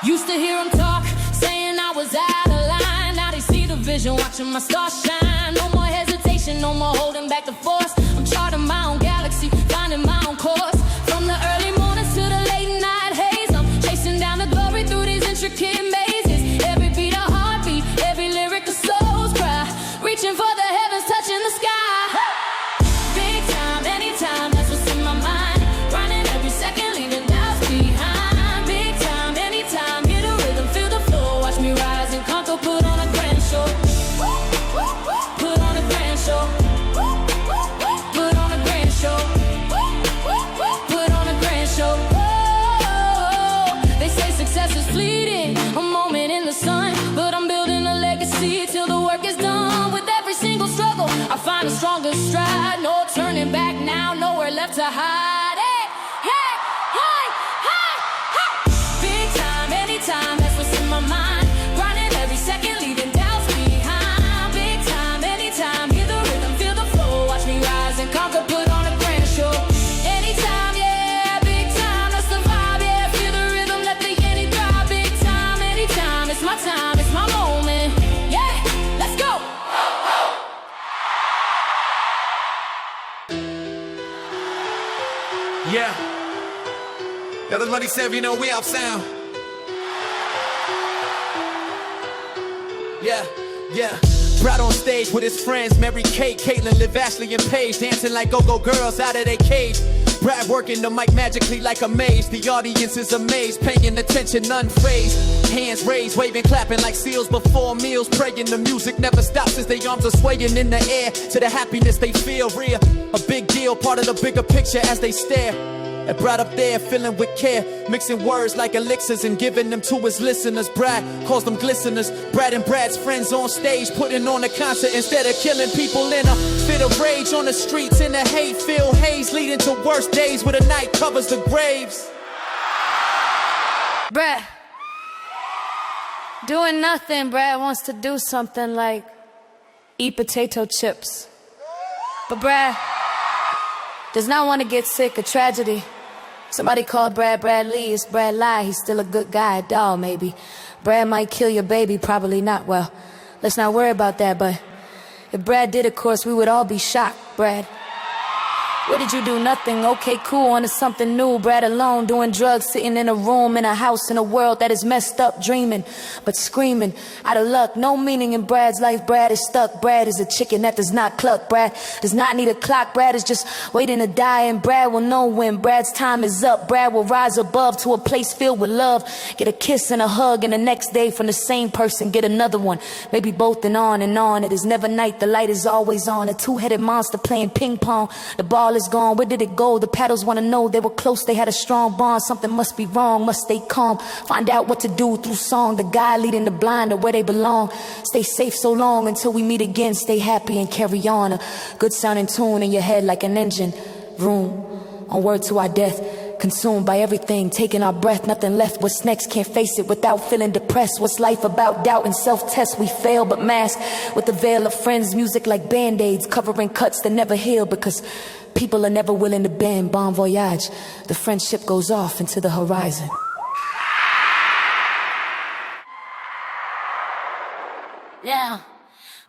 Used to hear them talk, saying I was out of line. Now they see the vision, watching my stars shine. No more hesitation, no more holding back the force. I'm charting my own galaxy, finding my own course. From the early mornings to the late night haze, I'm chasing down the glory through these intricate mazes. Every beat a heartbeat, every lyric a soul's cry. Reaching for the heavens, touching the sky. Big time, anytime, that's what's in my mind. Running every second, leaving doubts behind. Put on a grand show. Put on a grand show. Put on a grand show. Put on a grand show. Oh, they say success is fleeting, a moment in the sun, but I'm building a legacy till the work is done. With every single struggle, I find a stronger stride. No turning back now, nowhere left to hide. Hey, hey, hey, hey, hey. Big time, anytime, that's what's in my mind. Second, leaving doubts behind. Big time, anytime. Hear the rhythm, feel the flow. Watch me rise and conquer. Put on a grand show. Anytime, yeah. Big time, that's the vibe, yeah. Feel the rhythm, let the yenny thrive. Big time, anytime. It's my time, it's my moment. Yeah, let's go. Yeah. Yeah, that's what he said, you know, we out sound. Yeah. Brad on stage with his friends, Mary Kate, Caitlin, Liv, Ashley, and Paige, dancing like go-go girls out of their cage. Brad working the mic magically like a maze. The audience is amazed, paying attention, unfazed. Hands raised, waving, clapping like seals before meals. Praying the music never stops as their arms are swaying in the air to the happiness they feel real. A big deal, part of the bigger picture as they stare at Brad up there, filling with care, mixing words like elixirs and giving them to his listeners. Brad calls them glisteners. Brad and Brad's friends on stage, putting on a concert instead of killing people in a fit of rage on the streets in the hate-filled haze, leading to worse days where the night covers the graves. Brad, doing nothing. Brad wants to do something like eat potato chips, but Brad does not want to get sick of tragedy. Somebody called Brad Lee. It's Brad Lie. He's still a good guy, a doll maybe. Brad might kill your baby, probably not. Well, let's not worry about that, but if Brad did, of course, we would all be shocked, Brad. What did you do? Nothing. Okay, cool, on to something new. Brad alone, doing drugs, sitting in a room, in a house, in a world that is messed up, dreaming, but screaming, out of luck. No meaning in Brad's life. Brad is stuck. Brad is a chicken that does not cluck. Brad does not need a clock. Brad is just waiting to die, and Brad will know when Brad's time is up. Brad will rise above to a place filled with love. Get a kiss and a hug, and the next day from the same person, get another one. Maybe both, and on and on. It is never night, the light is always on. A two-headed monster playing ping pong. The ball is gone, where did it go? The paddles wanna know, they were close, they had a strong bond. Something must be wrong, must stay calm. Find out what to do through song. The guy leading the blind to where they belong. Stay safe so long until we meet again. Stay happy and carry on. A good sounding tune in your head like an engine room. On word to our death. Consumed by everything, taking our breath, nothing left. What's next? Can't face it without feeling depressed. What's life about? Doubt and self-test. We fail but mask with the veil of friends. Music like band-aids, covering cuts that never heal, because people are never willing to bend. Bon voyage, the friendship goes off into the horizon. Yeah,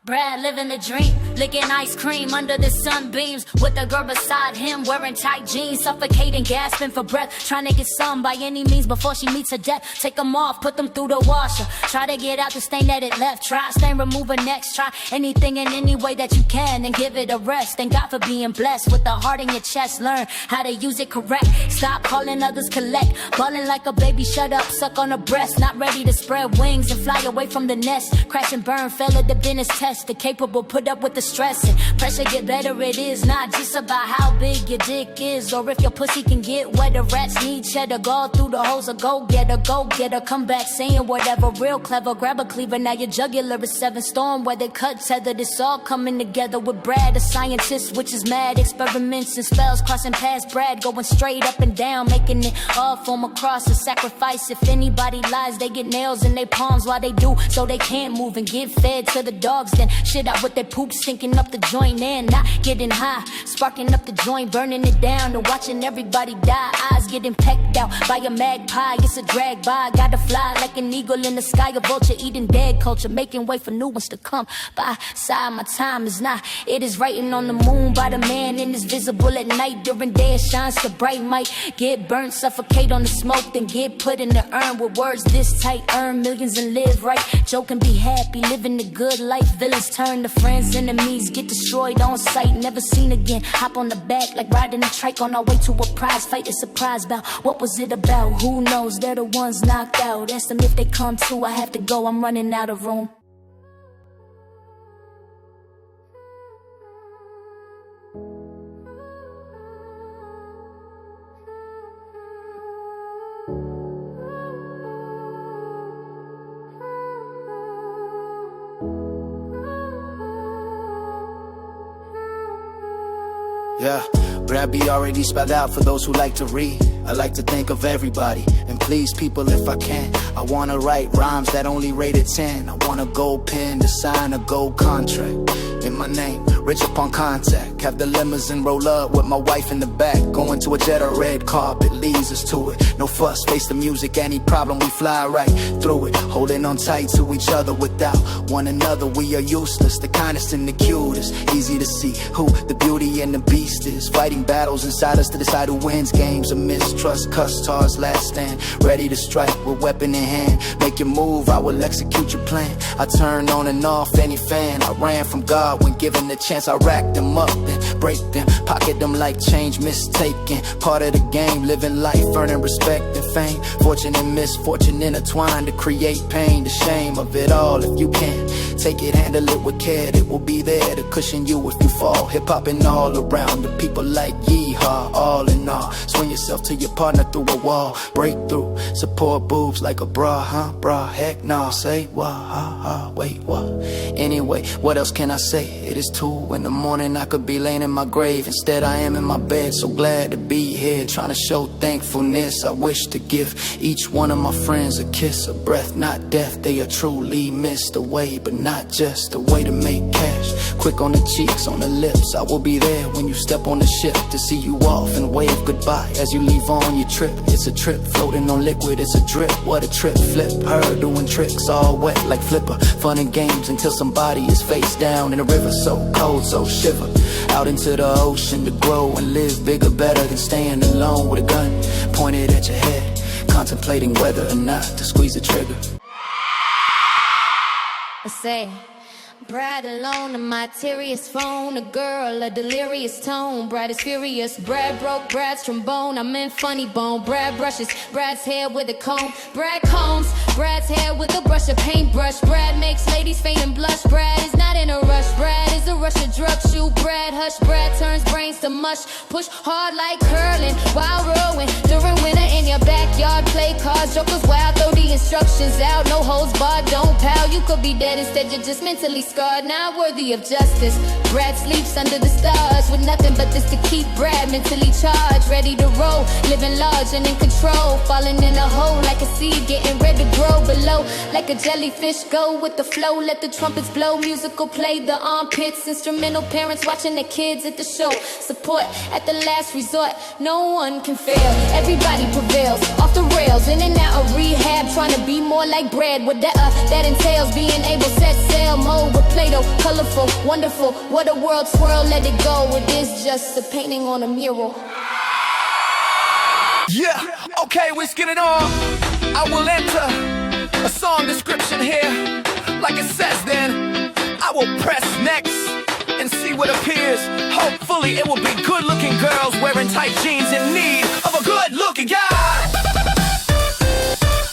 Brad living the dream, licking ice cream under the sunbeams, with a girl beside him wearing tight jeans, suffocating, gasping for breath, trying to get some by any means before she meets her death. Take them off, put them through the washer, try to get out the stain that it left. Try stain remover next, try anything in any way that you can and give it a rest. Thank God for being blessed with the heart in your chest. Learn how to use it correct. Stop calling others collect, balling like a baby. Shut up, suck on her breast. Not ready to spread wings and fly away from the nest. Crash and burn, fail at the business test. The capable put up with the stress and pressure. Get better, it is not just about how big your dick is or if your pussy can get wetter. Rats need cheddar, go through the holes. Or go get her, come back saying whatever. Real clever, grab a cleaver, now your jugular is 7. Storm weather, cut tethered. It's all coming together with Brad, a scientist, which is mad. Experiments and spells crossing past Brad, going straight up and down, making it all form a cross, a sacrifice. If anybody lies, they get nails in their palms while they do, so they can't move and get fed to the dogs. Then shit out with their poop, stinking up the joint and not getting high, sparking up the joint, burning it down and watching everybody die. Eyes getting pecked out by a magpie. It's a drag by, gotta fly like an eagle in the sky. A vulture eating dead culture, making way for new ones to come by. Side, my time is not. It is writing on the moon by the man and is visible at night. During day it shines so bright, might get burnt, suffocate on the smoke, then get put in the urn with words this tight. Earn millions and live right, joke and be happy, living the good life. Villains turn to friends, enemies get destroyed on sight, never seen again. Hop on the back like riding a trike on our way to a prize fight. A surprise about what was it about? Who knows? They're the ones knocked out. Ask them if they come too. I have to go, I'm running out of room. Yeah, Brad be already spelled out for those who like to read. I like to think of everybody and please people if I can. I wanna write rhymes that only rated 10. I want a gold pen to sign a gold contract in my name, rich upon contact. Have the limousine roll up with my wife in the back, going to a jet or red carpet leads us to it. No fuss, face the music, any problem we fly right through it. Holding on tight to each other, without one another we are useless. The kindest and the cutest, easy to see who the beauty and the beast is. Fighting battles inside us to decide who wins. Games of mistrust, custards, last stand, ready to strike with weapon in hand. Make your move, I will execute your plan. I turn on and off any fan. I ran from God when given the chance. I rack them up and break them, pocket them like change mistaken. Part of the game, living life, earning respect and fame. Fortune and misfortune intertwined to create pain. The shame of it all, if you can take it, handle it with care, it will be there to cushion you if you fall. Hip-hopping all around, the people like HeyHi, all in all. Swing yourself to your partner through a wall. Breakthrough, support boobs like a bra, huh? Bra, heck no, say what, wait, what? Anyway, what else can I say? It is 2 in the morning, I could be laying in my grave. Instead I am in my bed, so glad to be here, trying to show thankfulness. I wish to give each one of my friends a kiss, a breath, not death. They are truly missed away, but not just a way to make cash. quick on the cheeks, on the lips. I will be there when you step on the ship to see you off and wave goodbye as you leave on your trip. It's a trip, floating on liquid, it's a drip. What a trip, flip, her doing tricks, all wet like Flipper. Fun and games until somebody is face down in a river. So cold, so shiver. Out into the ocean to grow and live bigger, better than staying alone with a gun pointed at your head, contemplating whether or not to squeeze the trigger. I say, Brad alone, a mysterious phone, a girl, a delirious tone. Brad is furious, Brad broke Brad's trombone. I'm in funny bone. Brad brushes Brad's hair with a comb. Brad combs Brad's hair with a brush, a paintbrush. Brad makes ladies faint and blush. Brad is not in a rush. Brad is a rush of drug shoot. Brad hush. Brad turns brains to mush. Push hard like curling while rowing during winter in your backyard. Play cards, jokers wild. Throw the instructions out. No holds barred, don't pal. You could be dead, instead you're just mentally scarred, not worthy of justice. Brad sleeps under the stars with nothing but this to keep Brad mentally charged, ready to roll, living large and in control, falling in a hole like a seed, getting ready to grow below, like a jellyfish. Go with the flow, let the trumpets blow, musical play, the armpits, instrumental, parents watching their kids at the show, support at the last resort, no one can fail, everybody prevails, off the rails, in and out of rehab, trying to be more like Brad, what that entails, being able to set sail, mode with Play-Doh, colorful, wonderful, what a world swirl, let it go, it is just a painting on a mural. Yeah, okay, let's get it on. I will enter a song description here. Like it says then, I will press next and see what appears. Hopefully it will be good-looking girls wearing tight jeans in need of a good-looking guy.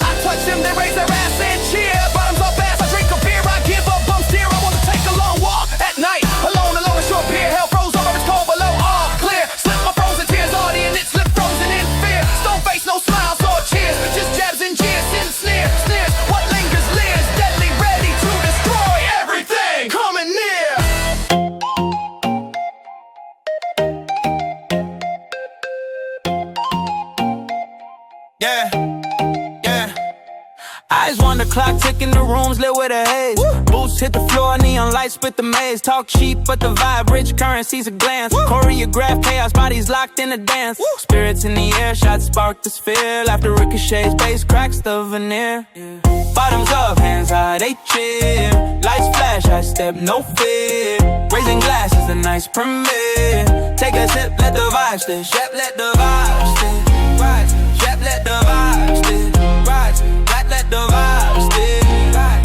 I touch them, they raise their ass and cheer. Bottoms up fast, I drink a beer, I give up bump steer. I want to take a long walk at night, alone along a short pier. Hell froze over, it's cold below, all clear. Slip my frozen tears, audience, it slip frozen in fear. Stone face, no smiles or cheers, just jabs and jeers and sneers. What lingers leers, deadly ready to destroy everything coming near. Yeah. Eyes on the clock, ticking, the rooms lit with a haze. Boots hit the floor, neon lights split the maze. Talk cheap, but the vibe rich, currency's a glance. Choreographed chaos, bodies locked in a dance. Spirits in the air, shots spark the sphere. After ricochets, bass cracks the veneer. Bottoms up, hands high, they cheer. Lights flash, I step, no fear. Raising glasses, a nice premiere. Take a sip, let the vibes stay. Shep, let the vibes stay. Right, Shep, let the vibes stay. Right, let the vibes stay.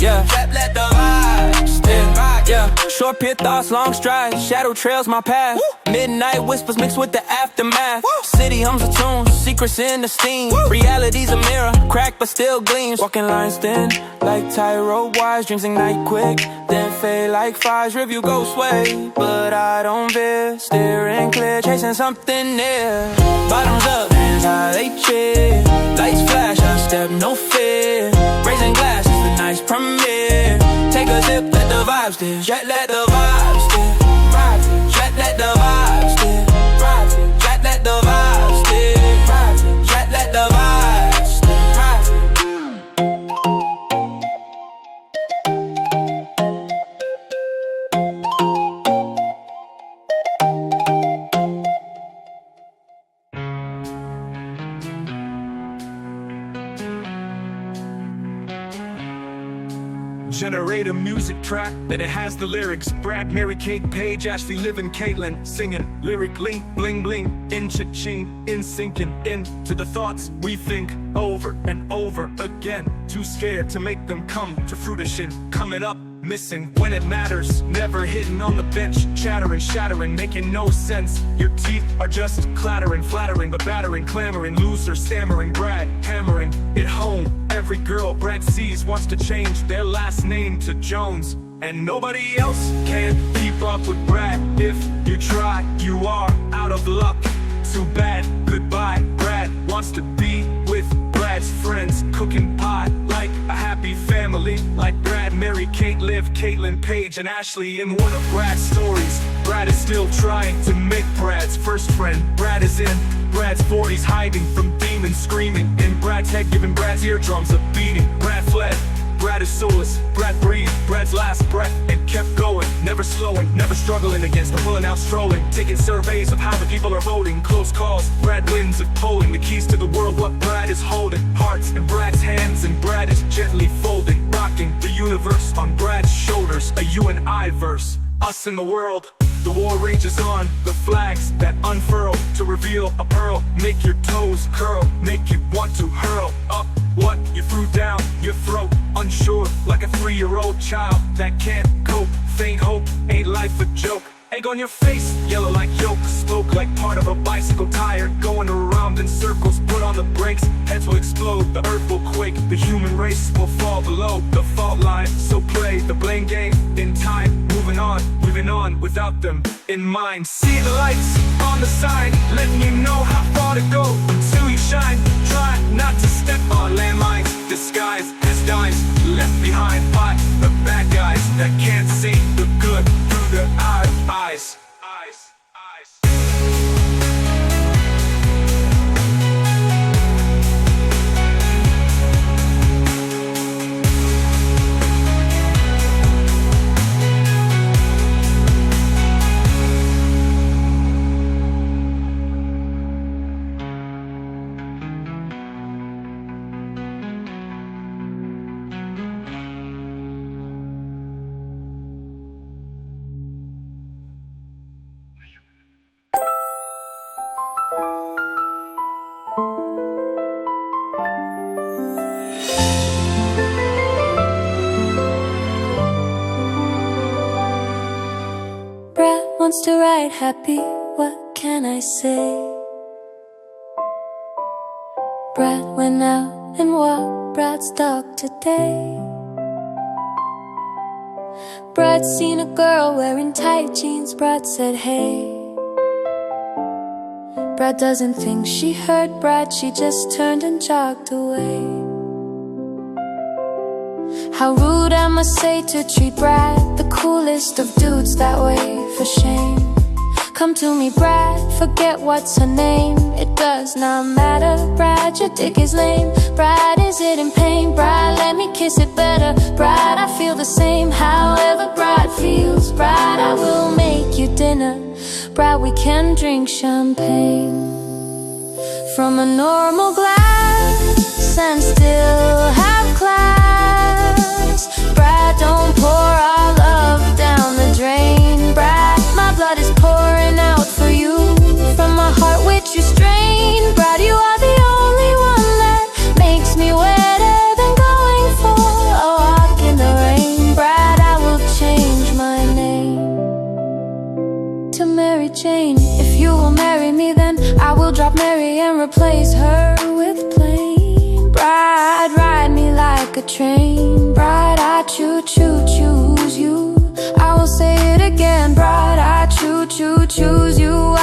Yeah, Shep, let the vibes stay. Yeah, short peer thoughts, long strides. Shadow trails my path. Midnight whispers mixed with the aftermath. City hums a tune, secrets in the steam. Reality's a mirror, cracked but still gleams. Walking lines thin, like tightrope wires. Dreams ignite quick, then fade like fires. Review go sway, but I don't veer. Steering clear, chasing something near. Bottoms up, hands high, they cheer. Lights flash, I step, no fear. Raising glasses, a nice premiere. Take a sip, let the vibes stay. Jet, let the vibes stay. Jet, let the vibes stay. Jet, let the vibes stay. Jet, let the vibes stay. Generate a music track that it has the lyrics. Brad, Mary, Kate, Paige, Ashley, Liv, and Caitlin singing lyrically, bling bling, in cha-ching, in sinking into the thoughts we think over and over again. Too scared to make them come to fruition. Coming up, missing when it matters. Never hitting on the bench, chattering, shattering, making no sense. Your teeth are just clattering, flattering, but battering, clamoring, loser, stammering. Brad, hammering it home. Every girl Brad sees wants to change their last name to Jones, and nobody else can keep up with Brad. If you try, you are out of luck. Too bad, goodbye. Brad wants to be with Brad's friends, cooking pie like a happy family. Like Brad, Mary, Kate, Liv, Caitlin, Paige, and Ashley. In one of Brad's stories, Brad is still trying to make Brad's first friend. Brad is in Brad's 40s, hiding from demons screaming in Brad's head, giving Brad's eardrums a beating. Brad fled, Brad is soulless. Brad breathed Brad's last breath and kept going, never slowing, never struggling against the pulling out, strolling, taking surveys of how the people are voting. Close calls, Brad wins at polling. The keys to the world, what Brad is holding. Hearts in Brad's hands and Brad is gently folding, rocking the universe on Brad's shoulders. A you and I verse, us in the world. The war rages on, the flags that unfurl to reveal a pearl. Make your toes curl, make you want to hurl up what you threw down your throat. Unsure, like a 3-year-old child that can't cope. Faint hope, ain't life a joke. Egg on your face, yellow like yolk. Smoke like part of a bicycle tire, going around in circles. Put on the brakes, heads will explode. The earth will quake, the human race will fall below the fault line. So play the blame game in time, moving on without them in mind. See the lights on the sign, letting you know how far to go until you shine. Try not to step on landmines, disguised as dimes left behind by the bad guys that can't see the good through their eyes. Wants to ride happy, what can I say? Brad went out and walked Brad's dog today. Brad seen a girl wearing tight jeans, Brad said hey. Brad doesn't think she heard Brad, she just turned and jogged away. How rude, I must say, to treat Brad, the coolest of dudes, that way. For shame, come to me, Brad, forget what's her name. It does not matter, Brad, your dick is lame. Brad, is it in pain? Brad, let me kiss it better. Brad, I feel the same, however Brad feels. Brad, I will make you dinner. Brad, we can drink champagne from a normal glass and still have class. Brad, don't pour our love down the drain. Brad, my blood is pouring out for you from my heart which you strain. Brad, you are the only one that makes me wetter than going for a walk in the rain. Brad, I will change my name to Mary Jane. If you will marry me, then I will drop Mary and replace her with plain. Brad, ride me like a train. Brad, I choose you. I will say it again, Brad, I choose you.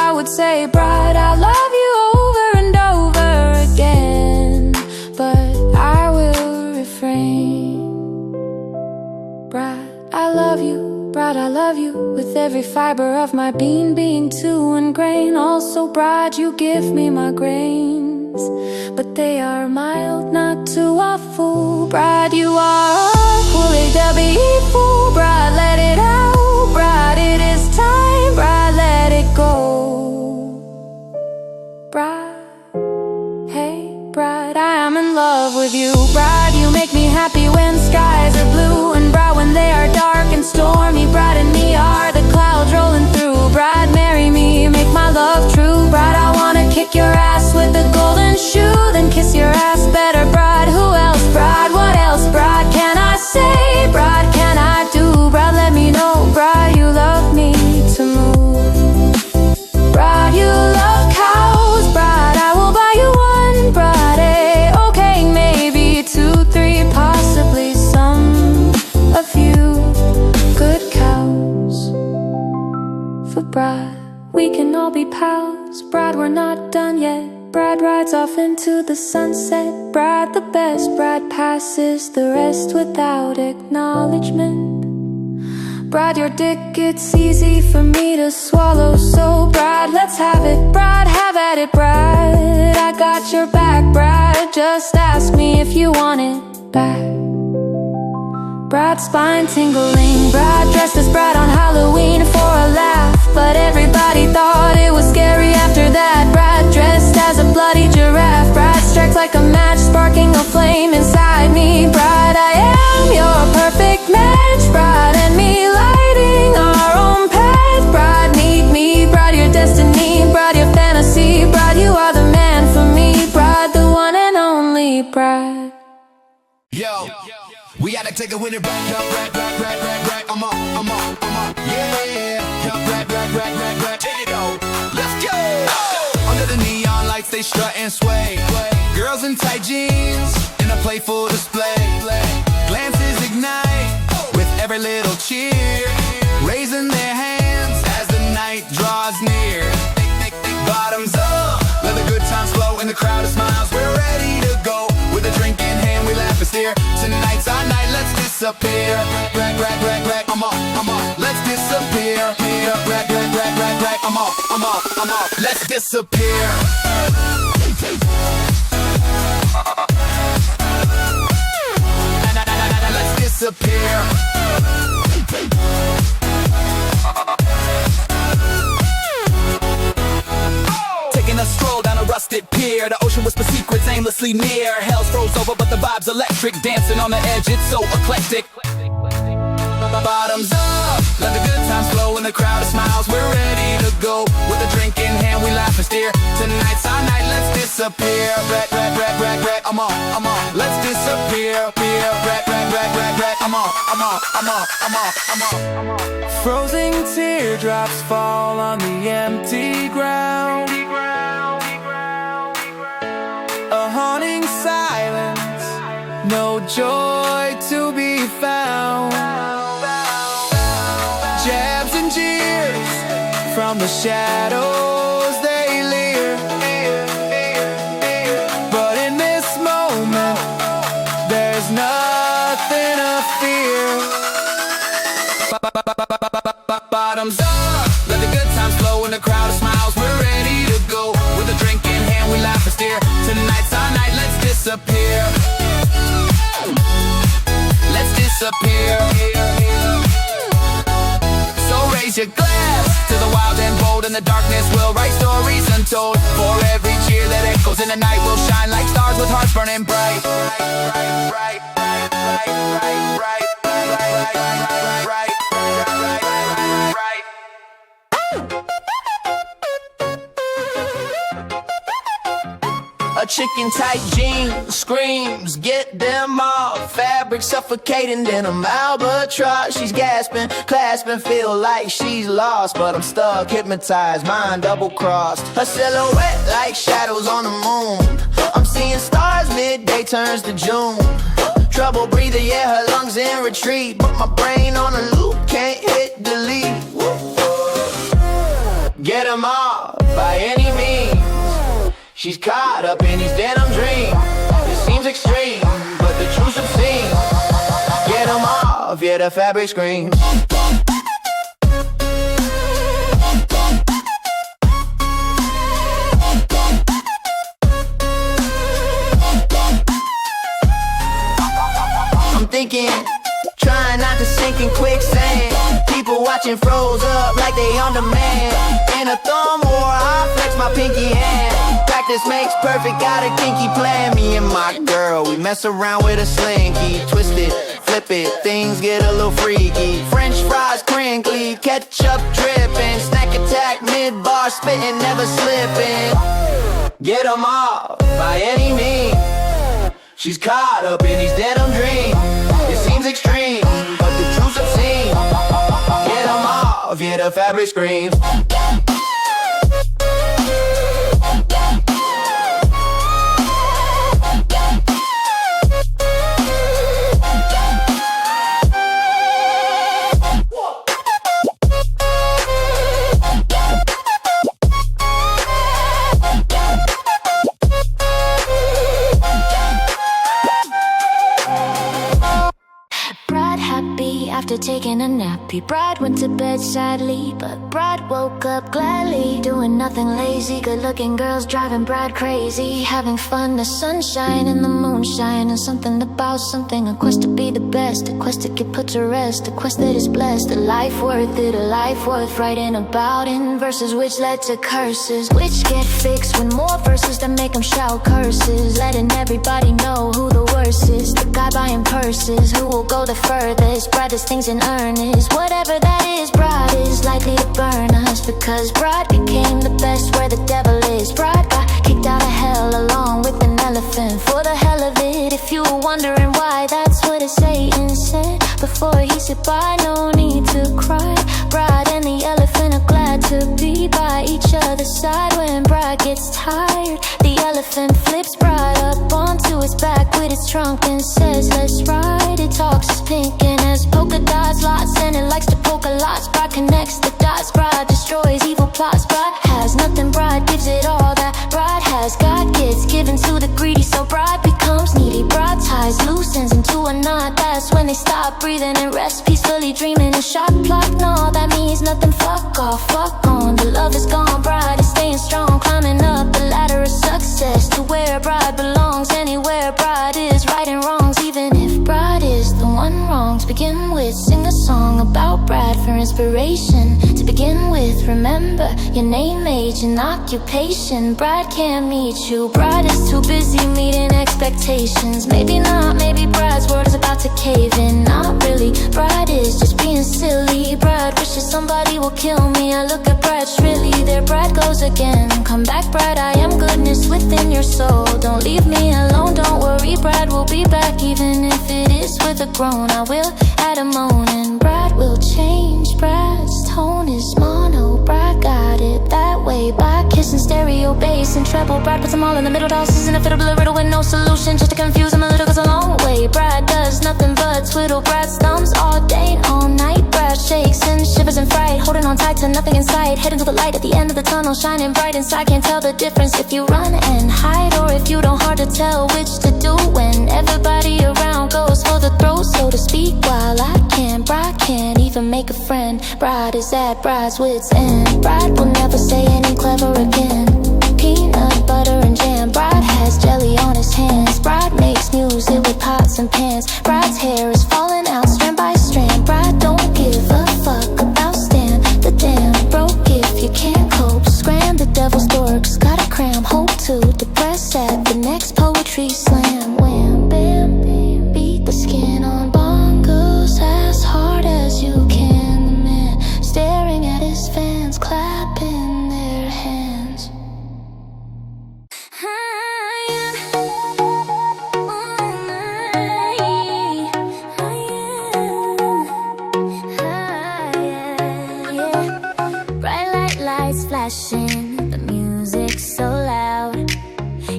I would say, Brad, I love you over and over again, but I will refrain. Brad, I love you, Brad, I love you with every fiber of my being too ingrained. Also, Brad, you give me migraines, but they are mild, not too awful. Brad, you are fully fool. Brad, let it out. Brad, it is time. Brad, let it go. Brad, hey, Brad, I am in love with you. Brad, you make me happy when skies are blue, and Brad, when they are dark and stormy. Brad and me are the clouds rolling through. Brad, marry me, make my love true. Brad, I wanna kick your ass with a golden shoe, then kiss your ass better. Brad, who else? Brad, what else? Brad, can I say? Brad, can I do? Brad, let me know. Brad, you love me to move. Brad, you love cows. Brad, I will buy you one. Brad, okay, maybe 2, 3, possibly some, a few good cows for Brad. We can all be pals. Brad, we're not done yet. Brad rides off into the sunset. Brad the best. Brad passes the rest without acknowledgement. Brad, your dick, it's easy for me to swallow. So Brad, let's have it. Brad, have at it. Brad, I got your back. Brad, just ask me if you want it back. Brad's spine tingling, Brad dressed as Brad on Halloween for a laugh, but everybody thought it was scary after that. Brad dressed as a bloody giraffe, Brad strikes like a match, sparking a flame inside me. Brad, I am your perfect match, Brad and me lighting our own path. Brad, meet me, Brad, your destiny, Brad, your fantasy, Brad, you are the man for me, Brad, the one and only Brad. Yo, we gotta take a winner back. Yo, rap, I'm up, yeah. Yo, rap, take it out. Let's go. Under the neon lights, they strut and sway. Girls in tight jeans, in a playful display. Glances ignite with every little cheer, raising their hands as the night draws near. Bottoms up, let the good times flow in the crowd of smiles. We're ready to go. With a drink in hand, we laugh and stare. Tonight's our night, let's disappear. Rack, I'm up, let's disappear. Rack, I'm up, let's disappear. Let's disappear. Taking a stroll down a rusted pier, the ocean whisper secrets aimlessly near. Hell's froze over but the vibe's electric, dancing on the edge, it's so eclectic. Bottoms up, let the good times flow in the crowd of smiles. We're ready to go, with a drink in hand we laugh and stare. Tonight's our night, let's disappear. Rack, I'm up, let's disappear. Rack, I'm up. Frozen teardrops fall on the empty ground. A haunting silence, no joy to be found. Jabs and jeers from the shadows they leer, but in this moment there's nothing to fear. Bottoms up, let the good times flow in the crowd of smiles. We're ready to go, with a drink in hand we laugh and stare. Tonight's our night, let's disappear. Let's disappear. Raise your glass to the wild and bold. In the darkness we'll write stories untold. For every cheer that echoes in the night, we'll shine like stars with hearts burning bright. A chicken tight jean screams, get them off. Fabric suffocating, denim albatross. She's gasping, clasping, feel like she's lost, but I'm stuck, hypnotized, mind double crossed. Her silhouette like shadows on the moon. I'm seeing stars, midday turns to June. Trouble breathing, yeah, her lungs in retreat, but my brain on a loop, can't hit delete. Get 'em off by any means. She's caught up in these denim dreams. It seems extreme, but the truth's obscene. Get 'em off, yeah, the fabric screams. I'm thinking, trying not to sink in quicksand. People watching froze up like they on demand. In a thumb war, I flex my pinky hand. Practice makes perfect, got a kinky plan. Me and my girl, we mess around with a slinky. Twist it, flip it, things get a little freaky. French fries crinkly, ketchup dripping. Snack attack, mid-bar spitting, never slipping. Get 'em off by any means. She's caught up in these denim dreams. It seems extreme, but the truth's obscene. Get 'em off, yeah, the fabric screams. After taking in a nappy. Brad went to bed sadly, but Brad woke up gladly. Doing nothing lazy, good looking girls driving Brad crazy. Having fun, the sunshine and the moonshine, and something about something. A quest to be the best, a quest to get put to rest, a quest that is blessed. A life worth it, a life worth writing about. In verses which led to curses, which get fixed with more verses that make them shout curses. Letting everybody know who the worst is. The guy buying purses, who will go the furthest. Brad does things in earnest. Whatever that is, Brad is likely to burn us, because Brad became the best where the devil is. Brad got kicked out of hell along with an elephant. For the hell of it, if you were wondering why, that's what a Satan said before he said bye. No need to cry. Brad and the elephant are glad to be by each other's side. When Brad gets tired, the elephant flips Brad up onto his back with its trunk and says, let's ride. It talks as pink and has polka dots, lots, and it likes to polka lots. Brad connects the dots, Brad destroys evil plots. Brad has nothing, Brad gives it all that Brad has. God gets given to the greedy, so Brad becomes needy. Brad ties loose ends into a knot. That's when they stop breathing and rest peacefully, dreaming a shot clock. No, that means nothing. Fuck off, fuck on. The love is gone. Brad is staying strong, climbing up the ladder of success to where Brad belongs. Anywhere Brad is, righting wrongs, even if Brad is the one wrong. To begin with, sing a song about Brad for inspiration. To begin with, remember your name, age, and occupation. Brad can't meet you. Brad is too busy meeting expectations. Maybe not, maybe Brad's world is about to cave in. Not really, Brad is just being silly. Brad wishes somebody will kill me. I look at Brad shrilly, there Brad goes again. Come back, Brad, I am goodness within your soul. Don't leave me alone, don't worry, Brad will be back. Even if it is with a groan, I will add a moan. And Brad will change. Brad's tone is mono. Brad got it that way by kissing stereo, bass, and treble. Brad puts them all in the middle, tosses in a fiddle, a riddle with no solution, just to confuse him a little, goes a long way. Brad does nothing but twiddle Brad's thumbs all day and all night. Brad shakes and shivers in fright, holding on tight to nothing in sight, heading to the light at the end of the tunnel, shining bright inside. Can't tell the difference if you run and hide, or if you don't. Hard to tell which to do when everybody around goes for the throat, so to speak. While I can't, Brad can't even make a friend. Brad is at Brad's wit's end. Brad will never say any clever again. Peanut butter and jam. Brad has jelly on his hands. Brad makes music with pots and pans. Brad's hair is falling out strand by strand. Brad don't give a fuck about Stan the damn broke. If you can't cope, scram the devil's dorks. Gotta cram hope to depress at the next poetry slam. Wham bam bam, beat the skin on bongos as hard as you can. The man staring at his fans, clapping their hands. Bright light lights flashing, the music so loud.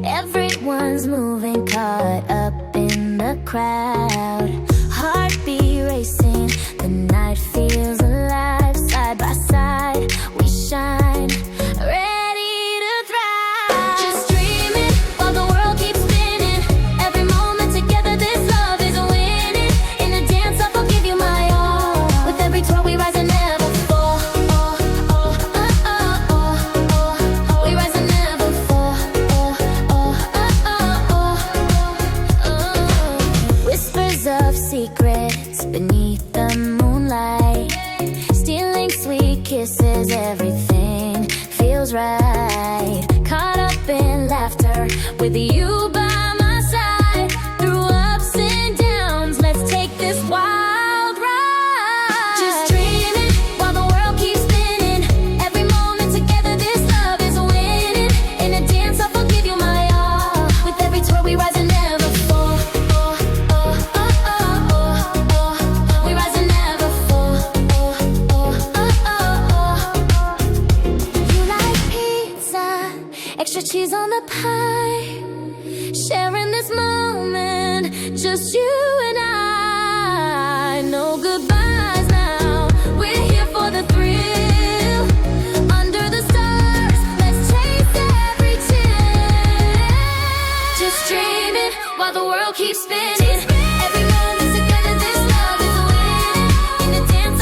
Everyone's moving, caught up in the crowd. Heartbeat racing, the night feels alive. Side by side, we shine, ready to thrive. Just dreaming while the world keeps spinning. Every moment together, this love is winning. In a dance off, I'll give you my all. With every twirl, we rise and never fall. We rise and never fall. Whispers of secrets beneath the moonlight, stealing sweet kisses, everything feels right. Caught up in laughter with you by my side. Through ups and downs, let's take this wild ride. Just dreaming while the world keeps spinning. Every moment together, this love is winning. In a dance off, I'll give you my all. With every twirl, we rise and never fall. We rise and never fall. You like pizza, extra cheese on the pie. Sharing this moment, just you and I. No goodbyes now, we're here for the thrill. Under the stars, let's chase every chill. Just dreaming while the world keeps spinning. Every moment together, this love is winning. In a dance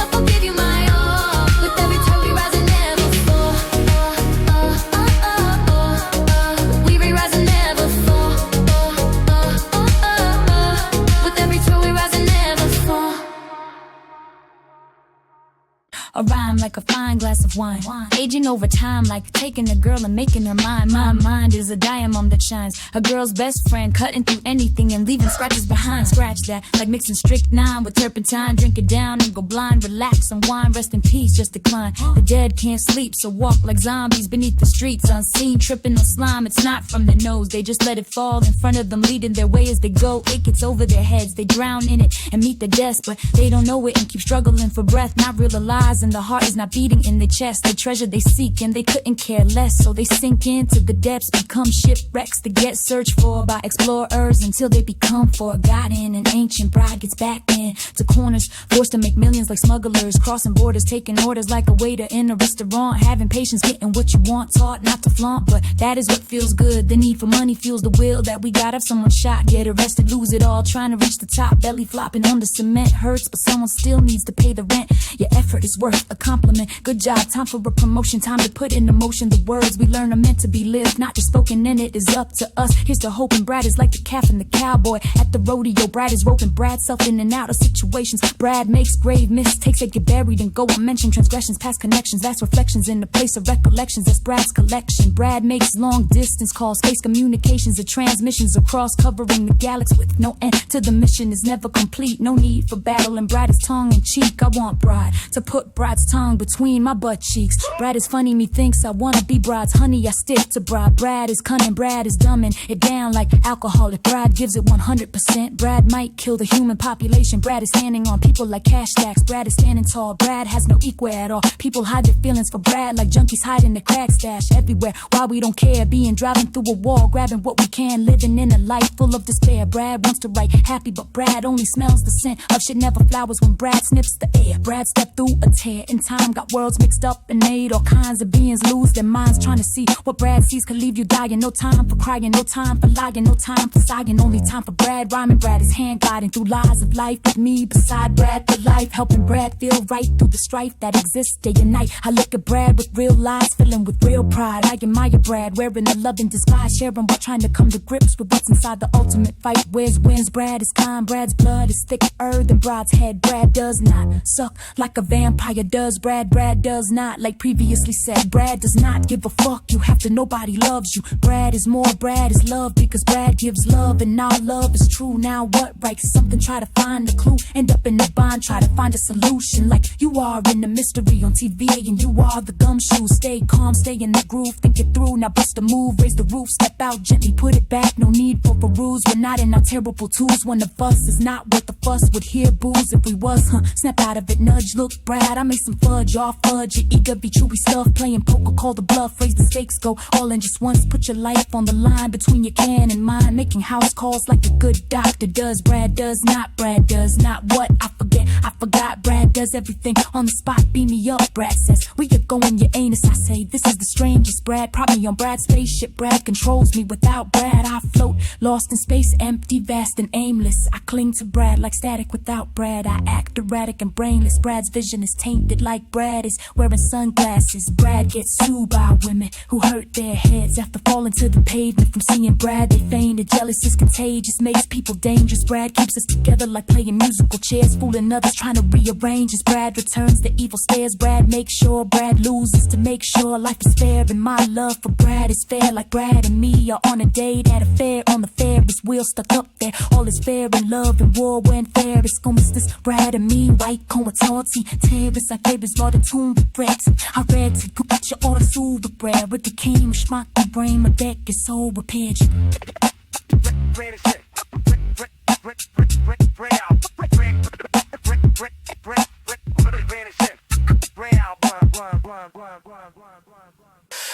like a fine glass of wine. Aging over time like taking a girl and making her mine. My mind is a diamond that shines. A girl's best friend, cutting through anything and leaving scratches behind. Scratch that, like mixing strychnine with turpentine. Drink it down and go blind, relax, unwind, rest in peace, just decline. The dead can't sleep, so walk like zombies beneath the streets, unseen, tripping on slime. It's not from the nose, they just let it fall in front of them, leading their way as they go. It gets over their heads, they drown in it and meet the death, but they don't know it and keep struggling for breath, not realizing the heart is not beating in their chest. The treasure they seek and they couldn't care less, so they sink into the depths, become shipwrecks to get searched for by explorers until they become forgotten. An ancient bride gets back in to corners, forced to make millions like smugglers, crossing borders, taking orders like a waiter in a restaurant, having patience, getting what you want, taught not to flaunt, but that is what feels good. The need for money fuels the will that we got. If someone shot, get arrested, lose it all, trying to reach the top, belly flopping on the cement hurts, but someone still needs to pay the rent. Your effort is worth a compliment. Good job, time for a promotion, time to put into motion the words we learn are meant to be lived, not just spoken, and it is up to us. Here's to hoping. Brad is like the calf and the cowboy at the rodeo. Brad is roping Brad's self in and out of situations. Brad makes grave mistakes that get buried and go unmentioned. Transgressions, past connections, vast reflections in the place of recollections. That's Brad's collection. Brad makes long distance calls, space communications, the transmissions across, covering the galaxy with no end to the mission is never complete. No need for battle, and Brad is tongue in cheek. I want Brad to put Brad's tongue between my butt cheeks. Brad is funny, me thinks I wanna be Brad's honey. I stick to Brad. Brad is cunning, Brad is dumbing it down like alcohol. If Brad gives it 100%, Brad might kill the human population. Brad is standing on people like cash stacks. Brad is standing tall. Brad has no equal at all. People hide their feelings for Brad like junkies hiding the crack stash everywhere. Why we don't care, being driving through a wall, grabbing what we can, living in a life full of despair. Brad wants to write happy, but Brad only smells the scent of shit never flowers when Brad sniffs the air. Brad stepped through a tear in time, got worlds mixed up and made all kinds of beings lose their minds trying to see what Brad sees could leave you dying. No time for crying, no time for lying, no time for sighing, only time for Brad rhyming. Brad is hand gliding through lies of life with me beside Brad for life, helping Brad feel right through the strife that exists day and night. I look at Brad with real lies, filling with real pride. I admire Brad, wearing a loving disguise, sharing while trying to come to grips with what's inside the ultimate fight. Where's wins? Brad is kind, Brad's blood is thicker than Brad's head. Brad does not suck like a vampire does. Brad does not, like previously said, Brad does not give a fuck. You have to, nobody loves you. Brad is more, Brad is love, because Brad gives love, and our love is true. Now what writes something, try to find a clue, end up in a bind, try to find a solution, like you are in the mystery on TV, and you are the gumshoe. Stay calm, stay in the groove, think it through, now bust a move, raise the roof, step out gently, put it back, no need for rules. We're not in our terrible tools, one of us is not worth the fuss, would hear booze if we was, snap out of it, nudge, look Brad, I made some fudge, off fudge, your eager be chewy stuff, playing poker, call the bluff, raise the stakes, go all in just once, put your life on the line between your can and mine, making house calls like a good doctor does. Brad does not what I forgot, Brad does everything on the spot, beam me up, Brad says, we are going your anus, I say, this is the strangest, Brad, prop me on Brad's spaceship, Brad controls me, without Brad, I float, lost in space, empty, vast and aimless, I cling to Brad like static without Brad, I act erratic and brainless, Brad's vision is tainted like Brad is wearing sunglasses. Brad gets sued by women who hurt their heads after falling to the pavement from seeing Brad, they fainted, jealous is contagious, makes people dangerous, Brad keeps us together like playing musical chairs, fooling others trying to rearrange as Brad returns the evil stares, Brad makes sure Brad loses to make sure life is fair, and my love for Brad is fair, like Brad and me are on a date at a fair, on the Ferris wheel stuck up there, all is fair in love and war when fair is gonna miss this Brad and me, white coatanti, terrorists, I gave his law to tune the bricks, I read to put your order to the bread, with the king, schmuck, the brain, my deck is so repaired.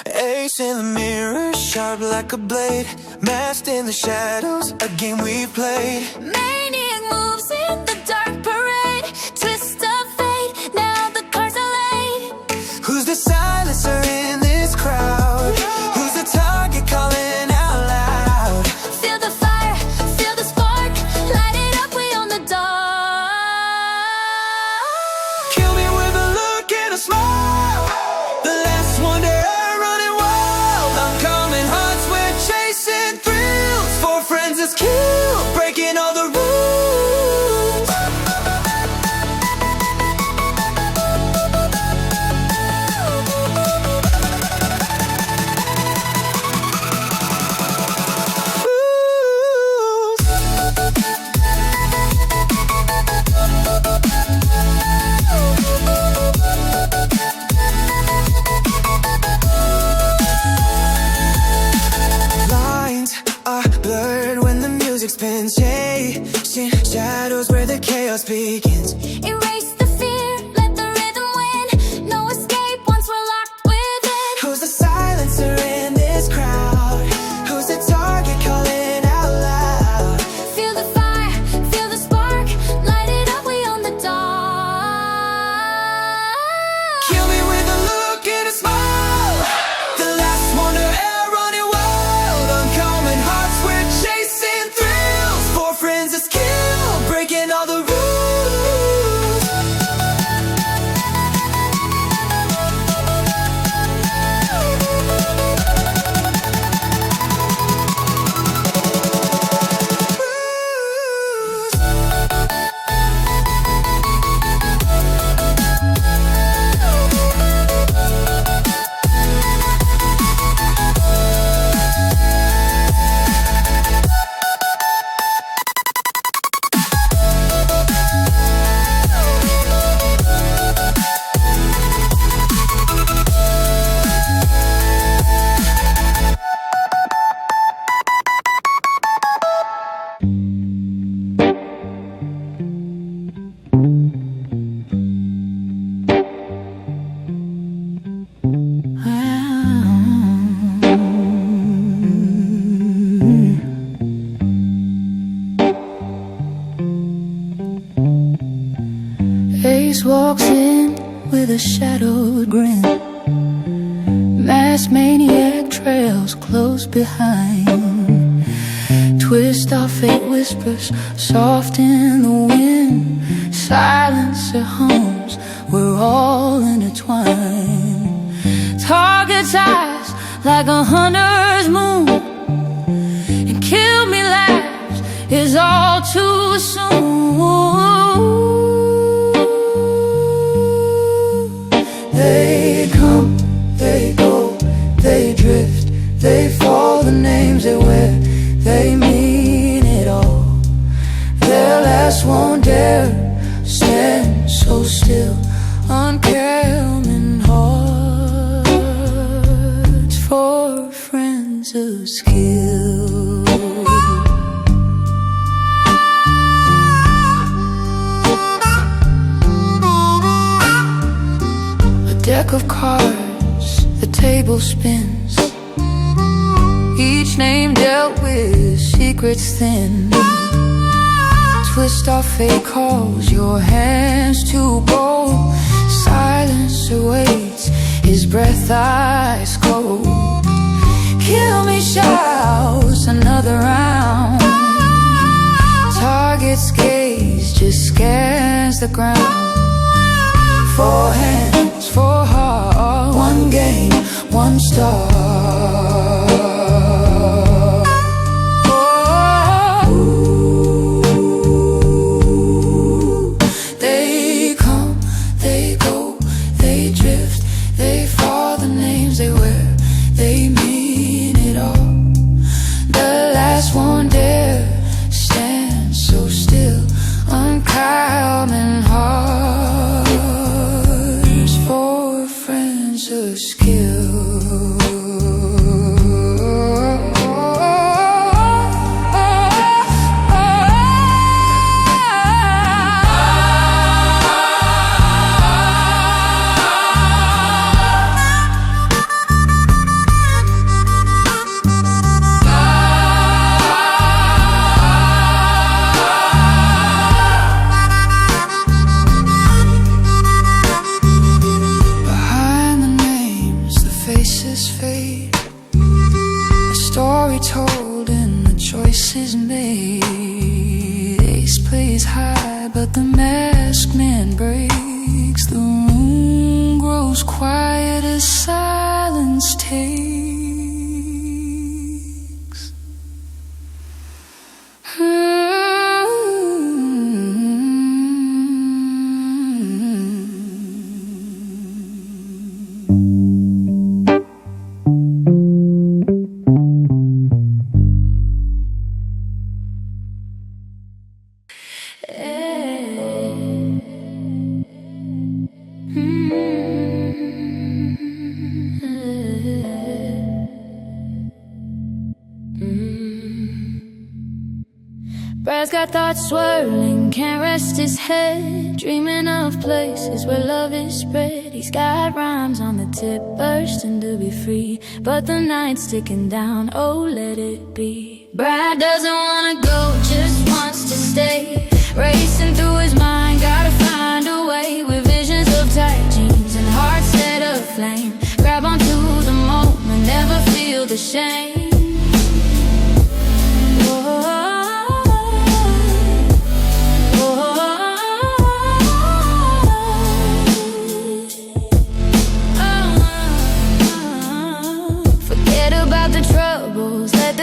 Ace in the mirror, sharp like a blade, masked in the shadows, a game we've played. Maniac moves in the dark parade, twist of fate, now the cards are laid. Who's the silencer in this crowd? Who's the target calling out loud? Feel the fire, feel the spark, light it up, we own the dark. Kill me with a look and a smile, the last one to running wild. Uncommon hearts, we're chasing thrills, for friends is killed, breaking all the rules. past maniac trails close behind. Twist our fate whispers soft in the wind. Silence at homes, we're all intertwined. Target's eyes like a hunter's moon, and kill me last is all too soon. They come, they go, they drift, they fall, the names they wear, they mean it all. Their last won't dare stand so still, uncalm in hearts for friends of skill. A deck of cards, the table spins, each name dealt with secrets thin. Twist our fate calls, your hands to bold. Silence awaits, his breath ice cold. Kill me shouts, another round. Target's gaze just scans the ground. Four hands, four hearts, one game, one star. Brad's got thoughts swirling, can't rest his head, dreaming of places where love is spread. He's got rhymes on the tip, bursting to be free, but the night's ticking down, oh let it be. Brad doesn't wanna go, just wants to stay, racing through his mind, gotta find a way, with visions of tight jeans and hearts set aflame. Grab onto the moment, never feel the shame.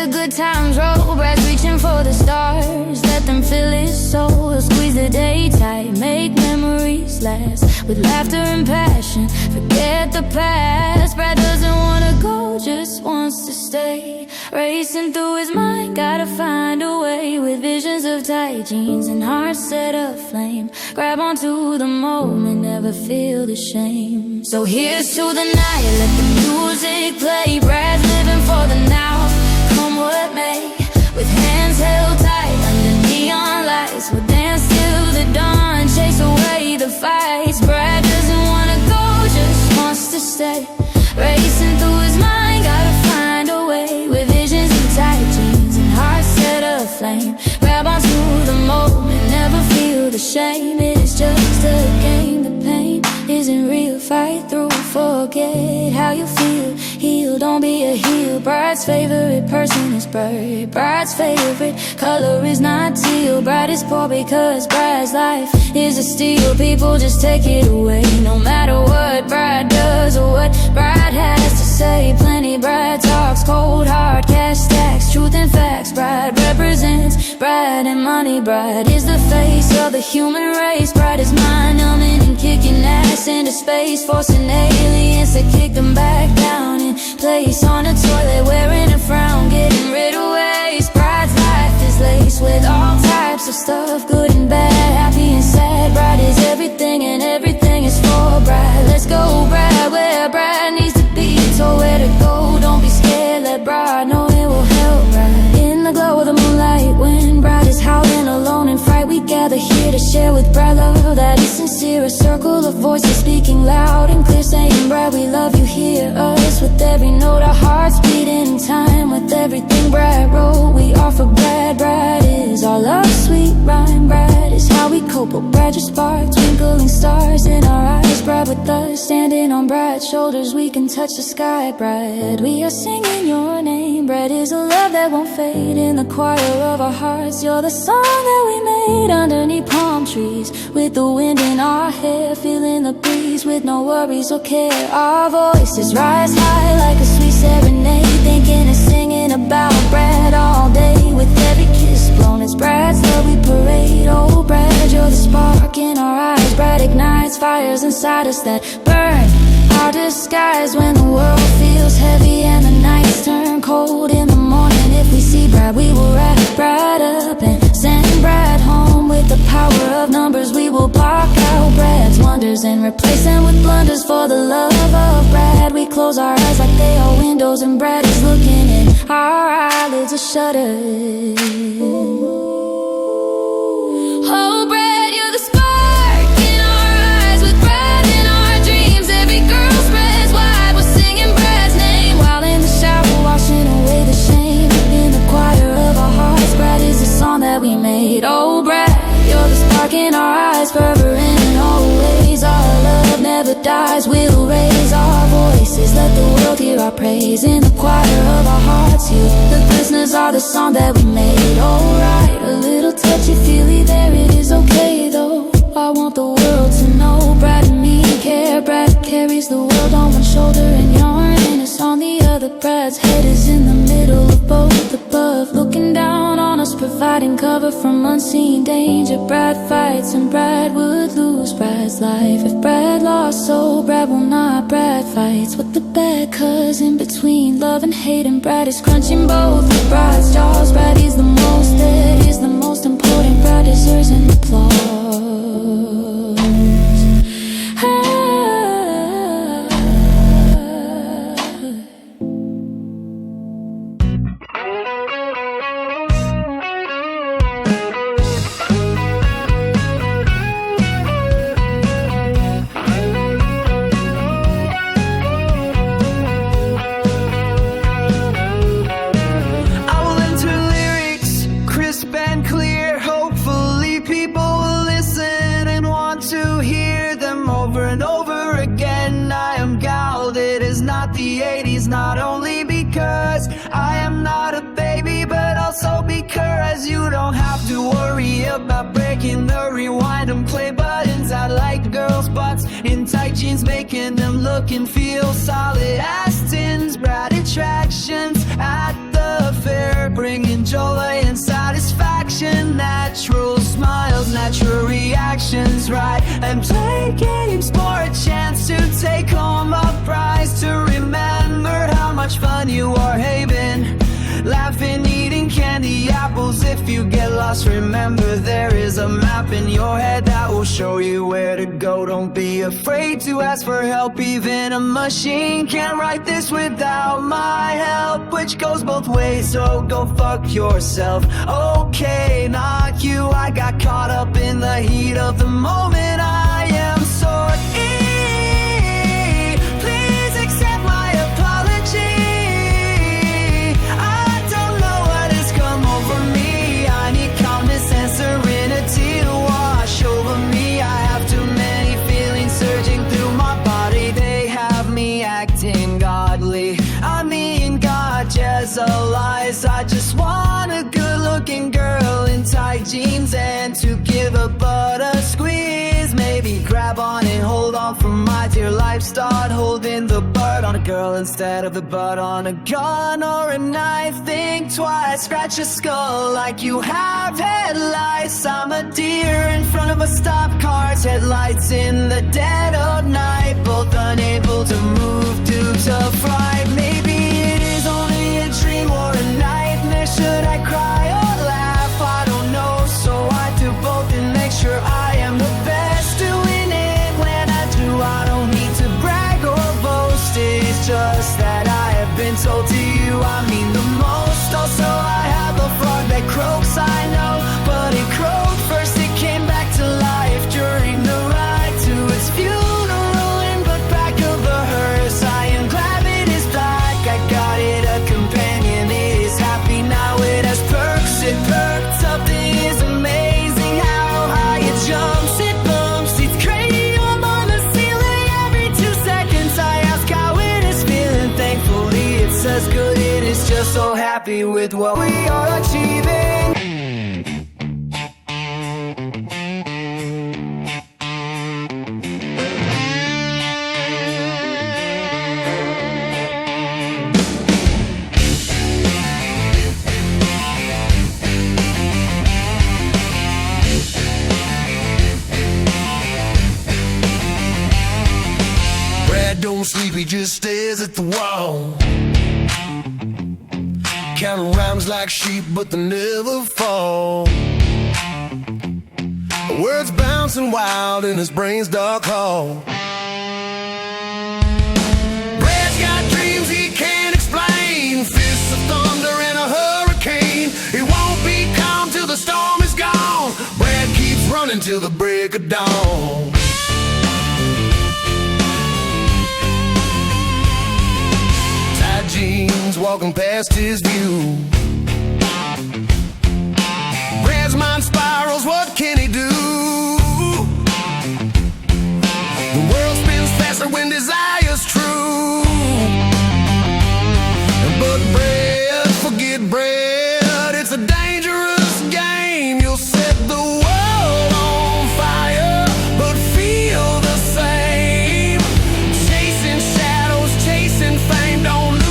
Good times roll, Brad's reaching for the stars, let them fill his soul. Squeeze the day tight, make memories last, with laughter and passion, forget the past. Brad doesn't wanna go, just wants to stay, racing through his mind, gotta find a way, with visions of tight jeans and hearts set aflame. Grab onto the moment, never feel the shame. So here's to the night, let the music play. Brad's living for the now, come what may, with hands held tight under neon lights. We'll dance till the dawn, chase away the fights. Brad doesn't wanna go, just wants to stay, racing through his mind, gotta find a way, with visions of tight jeans and hearts set aflame. Grab onto the moment, never feel the shame. It's just a game, the pain isn't real, fight through for forget how you feel. Heal, don't be a heel. Bride's favorite person is bride. Bride's favorite color is not teal. Bride is poor because bride's life is a steal. People just take it away, no matter what bride does or what bride has to say. Plenty bride talks, cold hard cash stacks, truth and facts. Bride represents bride and money. Bride is the face of the human race. Bride is mind numbing and kicking ass into space, forcing aliens to kick them back down in place on a toilet, wearing a frown, getting rid of waste. Bride's life is laced with all types of stuff, good and bad, happy and sad. Bride is everything and everything is for bride. Let's go bride, where bride needs to be, told where to go. Don't be scared, let bride know it will help bride. In the glow of the moonlight, when bride is howling alone in fright, we gather here to share with bride love that is sincere. A circle of voices speaking loud and clear, saying bride we love you, hear us. With every note our hearts beat in time, with everything bride wrote we offer bride. Bride is our love, sweet rhyme. Bride is how we cope, but bride just spark twinkling stars in our eyes. Bride with us, standing on bride's shoulders, we can touch the sky. Bride, we are singing your name. Bride is a love that won't fade in the choir of our hearts. You're the song that we made underneath palm trees, with the wind in our hair, feeling the breeze with no worries or care. Our voices rise high like a sweet serenade, thinking and singing about bride all day. With every kiss blown, it's bride's love we parade. Oh bride, you're the spark in our eyes. Bride ignites fires inside us that burn our disguise when the world feels heavy and the nights turn cold. In the morning, if we see bride, we will wrap bride up and send bride home. With the power of numbers, we will block out bride's wonders and replace them with blunders. For the love of bride, we close our eyes like they are windows, and bride is looking in our eyelids are shuttered. Oh bride, you're the spark in our eyes, with bride in our dreams. Every girl's breath wide, we're singing bride's name, while in the shower washing away the shame. In the choir of our hearts, bride is the song that we made. Oh bride, you're the spark in our eyes, forever and always. Our love never dies, we'll raise our voices, let the world hear our praise. In the choir of our hearts, you, the listeners, are the song that we made. Alright, a little touchy-feely there, it is okay though. I want the world to know bride and me care. Bride carries the world on one shoulder, and yarn is on the other. Bride's head is in the middle of both, above, looking down on us, providing cover from unseen danger. Bride fights and bride would lose bride's life if bride lost, so bride will not. Bride fights with the bad, cause in between love and hate, and bride is crunching both with bride's jaws. Bride is the most, that is the most important. Bride deserves an applause. Not only because I am not a baby, but also because you don't have to worry about breaking the rewind and play buttons. I like girls' butts in tight jeans, making them look and feel solid as tins. Bright attractions at the fair, bringing joy and satisfaction. Natural smiles, natural reactions, right? And play games for a chance to take home a prize. To remember how much fun you are having, laughing, eating candy apples. If you get lost, remember there is a map in your head that will show you where to go. Don't be afraid to ask for help, even a machine can't write this without my help, which goes both ways, so go fuck yourself. Okay, not you, I got caught up in the heat of the moment. I am sorry. acting godly. I mean gorgeous allies. I just want a good-looking girl in tight jeans and to give her butt a squeeze. Maybe grab on and hold on for my dear life. Start holding the butt on a girl instead of the butt on a gun or a knife. Think twice, scratch your skull like you have headlights. I'm a deer in front of a stop car's headlights in the dead of night, both unable to move due to fright. Maybe it is only a dream or a nightmare. Should I cry or laugh? I don't know, so I do both and make sure I am the best doing it. When I do, I don't need to brag or boast. It's just that I have been told to you I mean the most. Also, I have a frog that croaks, I know, but it crowed first. It came back to life during the ride to its funeral in the back of the hearse. I am glad it is black. I got it a companion. It is happy now. It has perks. It perked up. It is amazing how high it jumps. It bumps. It's cranium on the ceiling every 2 seconds. I ask how it is feeling. Thankfully, it says good. It is just so happy with what we are achieving. Brad don't sleep, he just stares at the wall. Counting rhymes like sheep, but they never fall. Words bouncing wild in his brain's dark hall. Brad's got dreams he can't explain. Fists of thunder and a hurricane. He won't be calm till the storm is gone. Brad keeps running till the break of dawn. Jeans walking past his view. Brad's mind spirals, what can he do? The world spins faster when desire's true. But Brad, forget Brad, it's a dangerous game. You'll set the world on fire, but feel the same. Chasing shadows, chasing fame, don't lose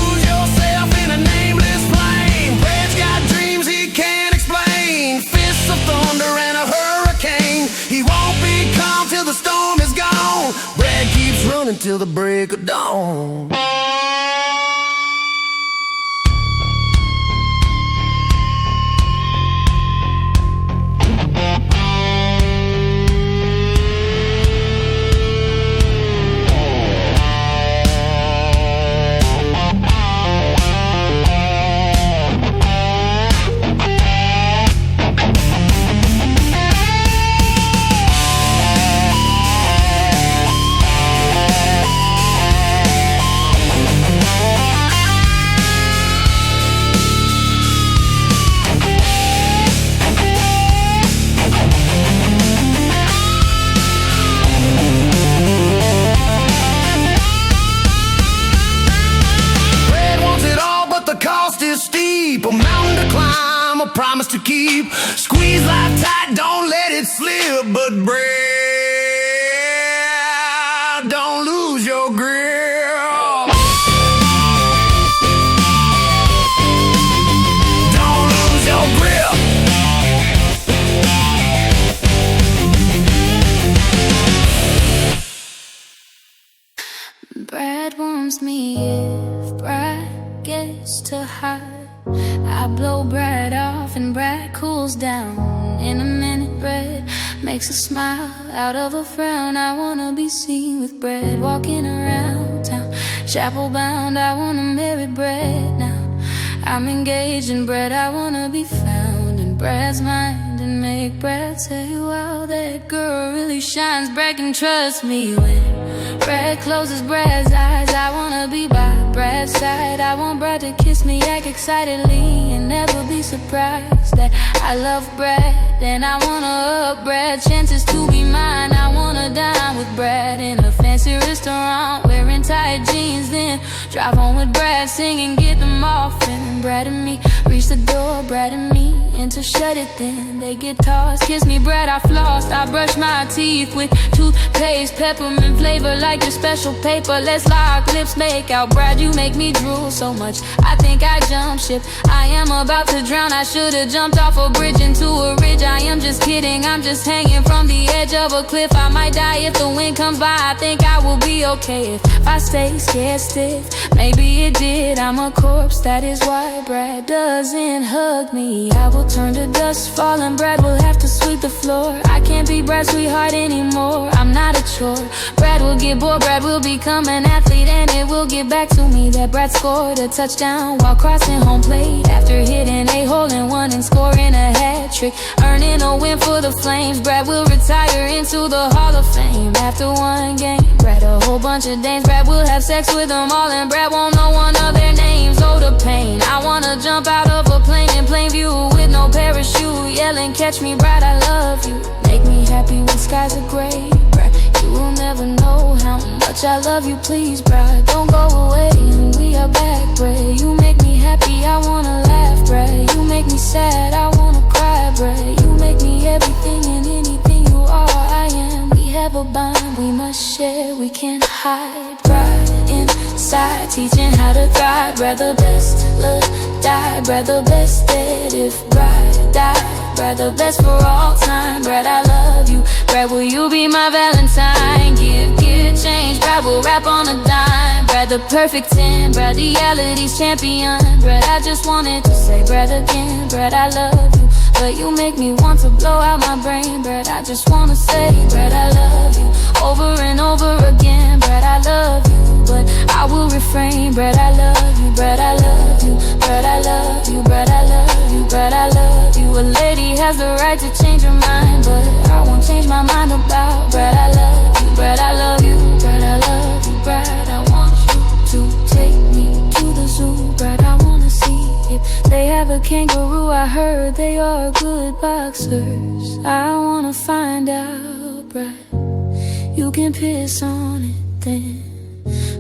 in a nameless flame. Brad's got dreams he can't explain. Fists of thunder and a hurricane. He won't be calm till the storm is gone. Brad keeps running till the break of dawn. A mountain to climb, a promise to keep. Squeeze life tight, don't let it slip. But Brad, don't lose your grip. Don't lose your grip. Brad warms me if Brad gets too hot. I blow Brad off and Brad cools down in a minute. Brad makes a smile out of a frown. I wanna be seen with Brad walking around town, chapel bound. I wanna marry Brad now. I'm engaged in Brad. I wanna be found in Brad's mind and make Brad say, wow, that girl really shines. Brad can trust me when Brad closes Brad's eyes. I wanna be by Brad's side. I want Brad to kiss me, act excitedly and never be surprised that I love Brad and I wanna up Brad. Chances to be mine, I wanna dine with Brad in a fancy restaurant, wearing tight jeans, then drive home with Brad, singing Get Them Off. And Brad and me reach the door, Brad and me, and to shut it then they get tossed. Kiss me Brad, I flossed, I brush my teeth with toothpaste, peppermint flavor like your special paper. Let's lock lips, make out. Brad, you make me drool so much, I think I jump ship. I am about to drown, I should've jumped off a bridge into a ridge. I am just kidding, I'm just hanging from the edge of a cliff. I might die if the wind comes by, I think I will be okay if I stay scared stiff. Maybe it did, I'm a corpse, that is why Brad doesn't hug me. I will turn to dust, fall, and Brad will have to sweep the floor. I can't be Brad's sweetheart anymore, I'm not a chore. Brad will get bored, Brad will become an athlete, and it will get back to me that Brad scored a touchdown while crossing home plate after hitting a hole-in-one and scoring a hat trick, earning a win for the Flames. Brad will retire into the Hall of Fame after one game. Brad a whole bunch of dames, Brad will have sex with them all, and Brad won't know one of their names. Oh, the pain, I wanna jump out of a plane in plain view with no parachute, yelling catch me Brad, I love you. Make me happy when skies are gray, Brad, you will never know how much I love you. Please Brad, don't go away, and we are back, Brad. You make me happy, I wanna laugh, Brad. You make me sad, I wanna cry, Brad. You make me everything and anything you are, I am. We have a bond we must share, we can't hide. Brad inside, teaching how to thrive. Brad the best, look, die. Brad the best dead if Brad died. Brad the best for all time. Brad, I love you. Brad, will you be my Valentine? Give change. Brad will rap on a dime. Brad the perfect 10. Brad reality's champion. Brad, I just wanted to say Brad again. Brad, I love you, but you make me want to blow out my brain. Brad, I just wanna say Brad, I love you over and over again. Brad, I love you, but I will refrain. Brad, I love you. Brad, I love you. Brad, I love you. Brad, I love you. Brad, I love you. A lady has the right to change her mind, but I won't change my mind about Brad, I love you. Brad, I love you. Brad, I love you. Brad, I want you to take me to the zoo. Brad, I wanna see if they have a kangaroo. I heard they are good boxers. I wanna find out, Brad. You can piss on it then.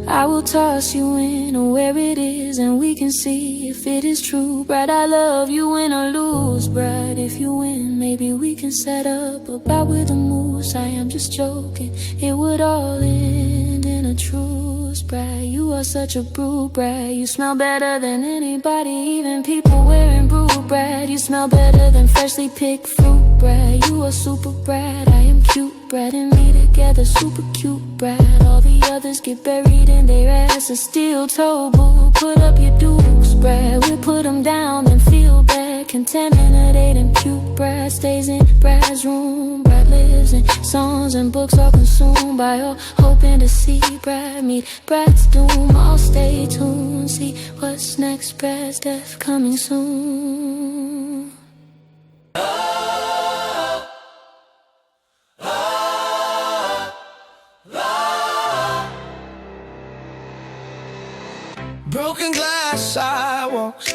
I will toss you in or where it is, and we can see if it is true. Brad, I love you, win or lose. Brad, if you win, maybe we can set up a bout with a moose. I am just joking, it would all end in a truce. Brad, you are such a brute. Brad, you smell better than anybody, even people wearing brew. Brad, you smell better than freshly picked fruit. Brad, you are super Brad, I am cute. Brad and me together, super cute. Brad, all the others get buried in their ass. A steel toe boo, put up your dukes. Brad, we'll put them down and feel bad. Contaminate and puke. Brad stays in Brad's room. Brad lives in songs and books, all consumed by all hoping to see Brad meet Brad's doom. I'll stay tuned, see what's next. Brad's death coming soon. Broken glass sidewalks,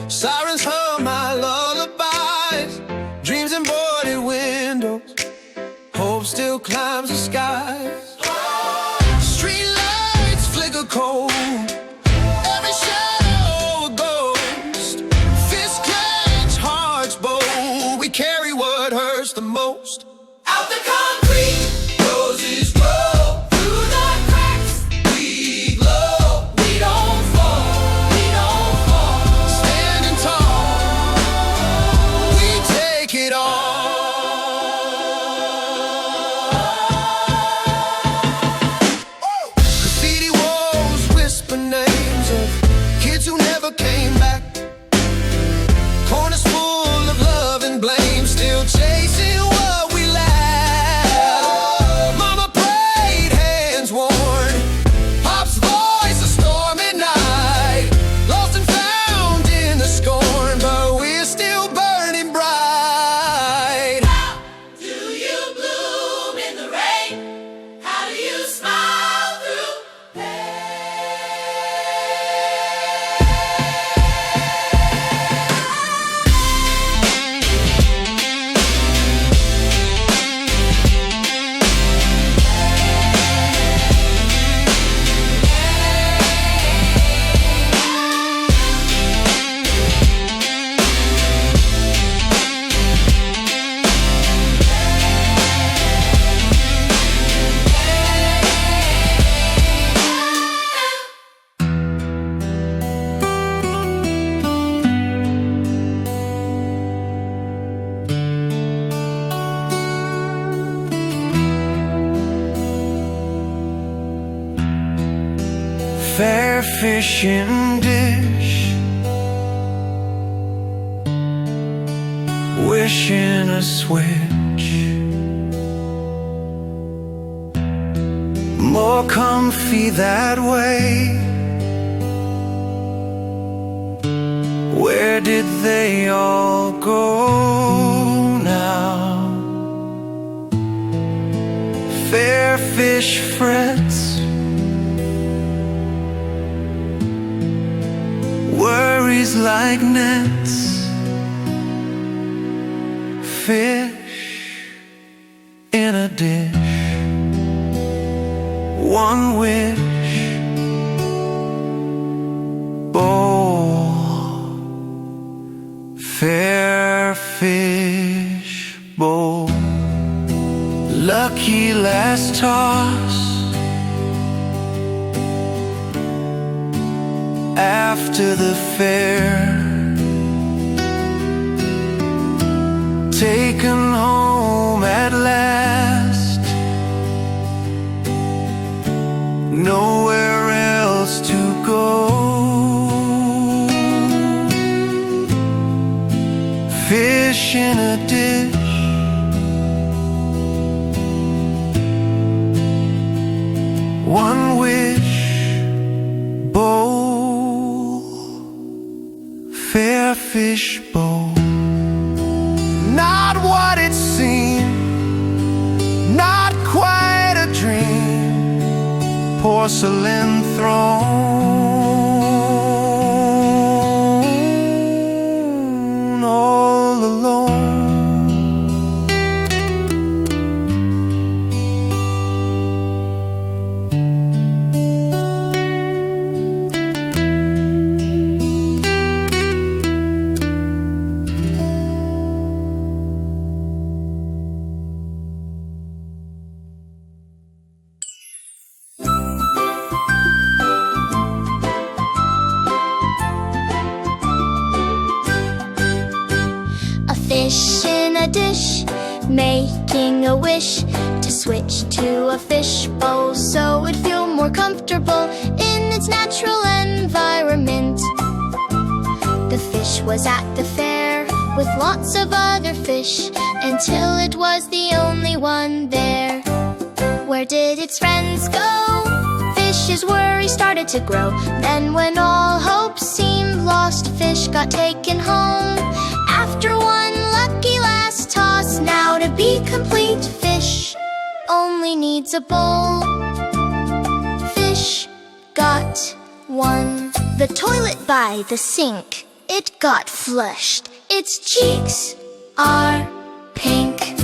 sirens hum my lullabies. Dreams in boarded windows, hope still climbs the skies. Street lights flicker cold, every shadow a ghost. Fists clench, hearts bold, we carry what hurts the most. Out the concrete, roses grow. Through the cracks, we glow. We don't fall, we don't fall. Standing tall. fishing dish, wishing a switch, more comfy that way. Where did they all go now? Fair fish frets, worries like nets. Fish in a dish, one wish, bowl, fair fish bowl. Lucky last toss, after the fair, taken home at last, nowhere else to go. Fish in a dish, one wish, bowl, fair fish bowl. Not what it seemed, not quite a dream. Porcelain throne, all alone. Fish in a dish, making a wish to switch to a fish bowl so it'd feel more comfortable in its natural environment. The fish was at the fair with lots of other fish until it was the only one there. Where did its friends go? Fish's worry started to grow. Then when all hope seemed lost, fish got taken home after one lucky last toss. Now to be complete, fish only needs a bowl. Fish got one. The toilet by the sink, it got flushed. Its cheeks are pink.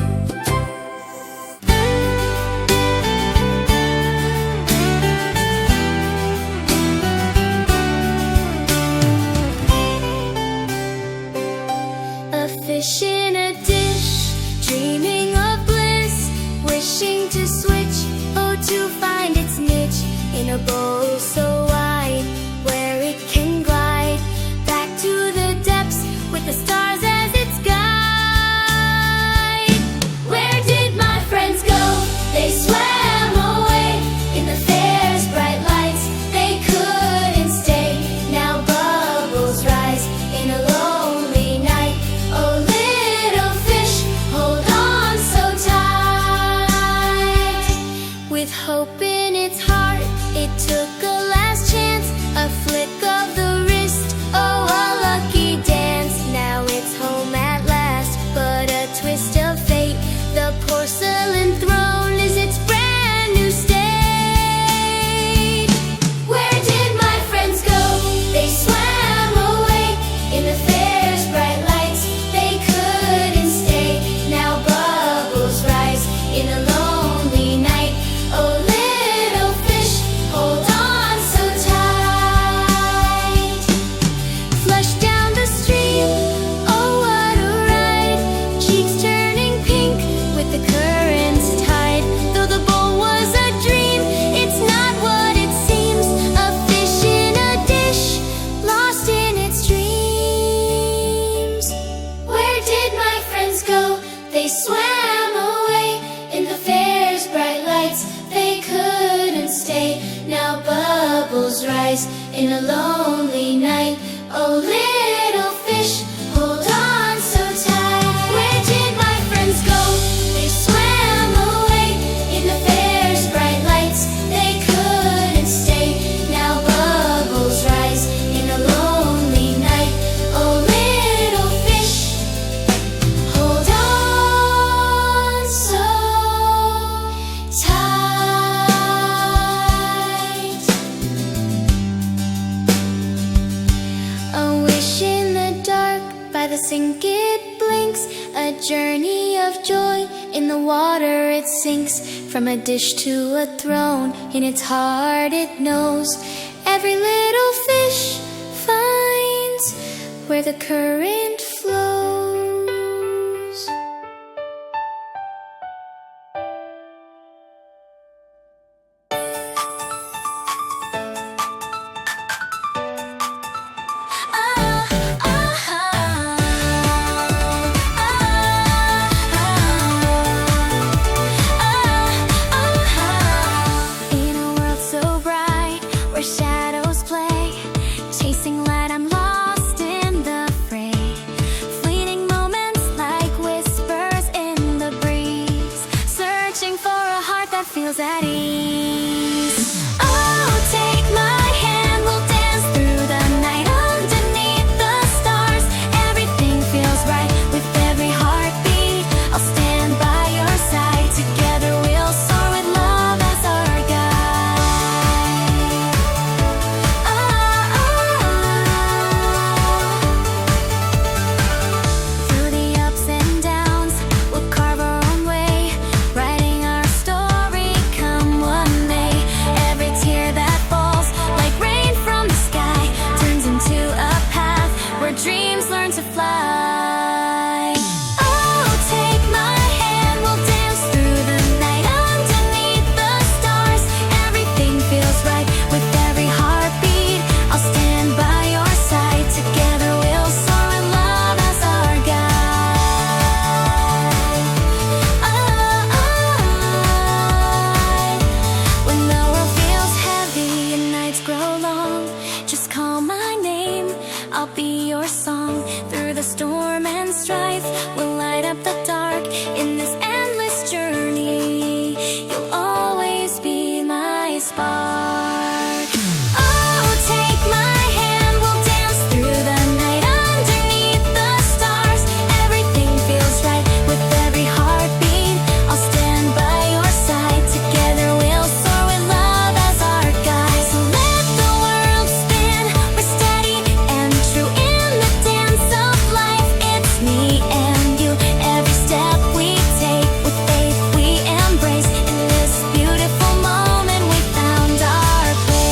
Fish in a dish, dreaming of bliss, wishing to switch, oh, to find its niche in a bowl so wide where it can glide back to the depths with the stars as its guide. in a lonely night. Oh, little fish, hold on so tight. Where did my friends go? They swam away in the fair's bright lights. They couldn't stay. Now bubbles rise in a lonely night. Oh, little fish, hold on so tight. A wish in the dark by the sink it blinks. A journey of joy in the water it sinks. From a dish to a throne, in its heart it knows. Every little fish finds where the current flows. In a world so bright where shadows play, chasing light I'm lost in the fray. Fleeting moments like whispers in the breeze, searching for a heart that feels at ease. Oh, take my hand, we'll dance through the night underneath the stars. Everything feels right with every heartbeat. I'll stand by your side. Together we'll soar with love as our guide. Through the ups and downs, we'll carve our own way, writing our story come what may. Every tear that falls like rain from the sky turns into a path where dreams learn to fly. Oh, take my hand, we'll dance through the night underneath the stars. Everything feels right with every heartbeat. I'll stand by your side. Together we'll soar with love as our guide. When the world feels heavy and nights grow long, just call my name, I'll be your song. Through the storm and strife, we'll light up the dark. In this endless journey, you'll always be my spark. Oh, take my hand, we'll dance through the night underneath the stars. Everything feels right with every heartbeat. I'll stand by your side. Together we'll soar with love as our guide. So let the world spin, we're steady and true in the dance of life. It's me and you. Every step we take with faith we embrace. In this beautiful moment we found our place.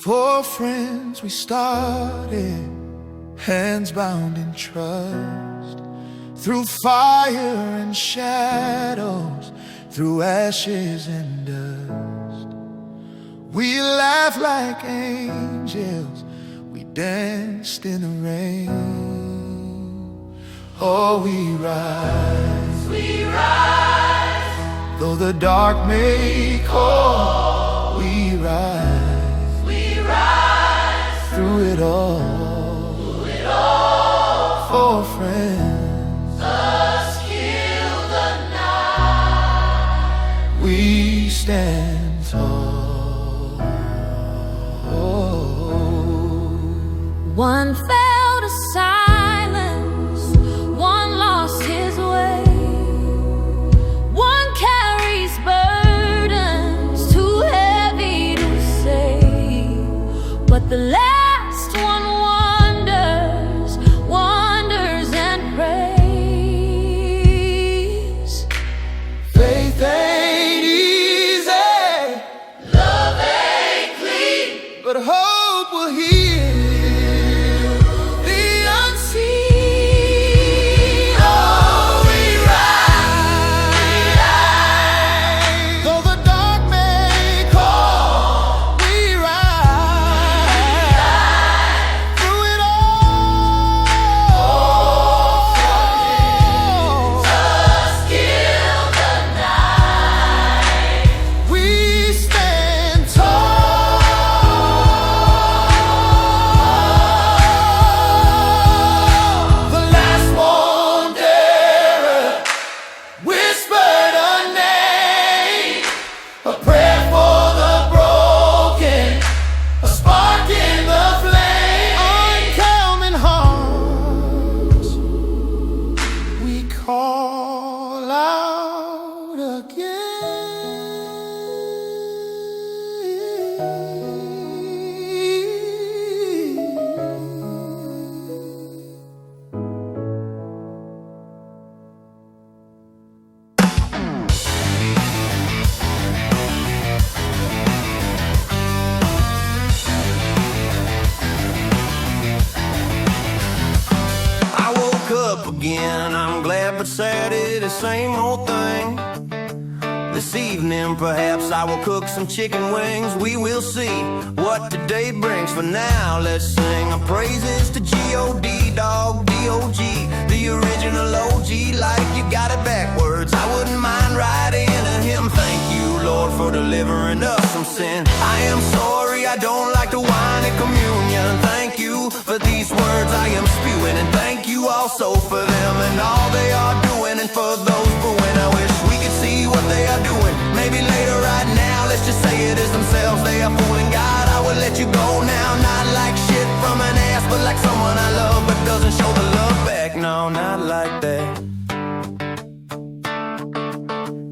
Four friends we started, hands bound in trust. Through fire and shadows, through ashes and dust. We laughed like angels, we danced in the rain. Oh, we rise, though the dark may call. We rise through it all, for friends, us kill the night. We stand tall. One fell to silence, one lost his way, one carries burdens too heavy to say, but the last one wanders and prays. up again. I'm glad but sad it is same old thing. This evening perhaps I will cook some chicken wings. We will see what today brings. For now let's sing our praises to G.O.D. dog, D.O.G. the original OG. Like you got it backwards, I wouldn't mind writing a hymn. Thank you Lord for delivering us from sin. I am sorry I don't like to whine at communion. Thank you for these words I am spewing, and thank you also for them and all they are doing, and for those booing. I wish we could see what they are doing. Maybe later, right now, let's just say it is themselves they are fooling. God, I will let you go now. Not like shit from an ass, but like someone I love but doesn't show the love back. No, not like that.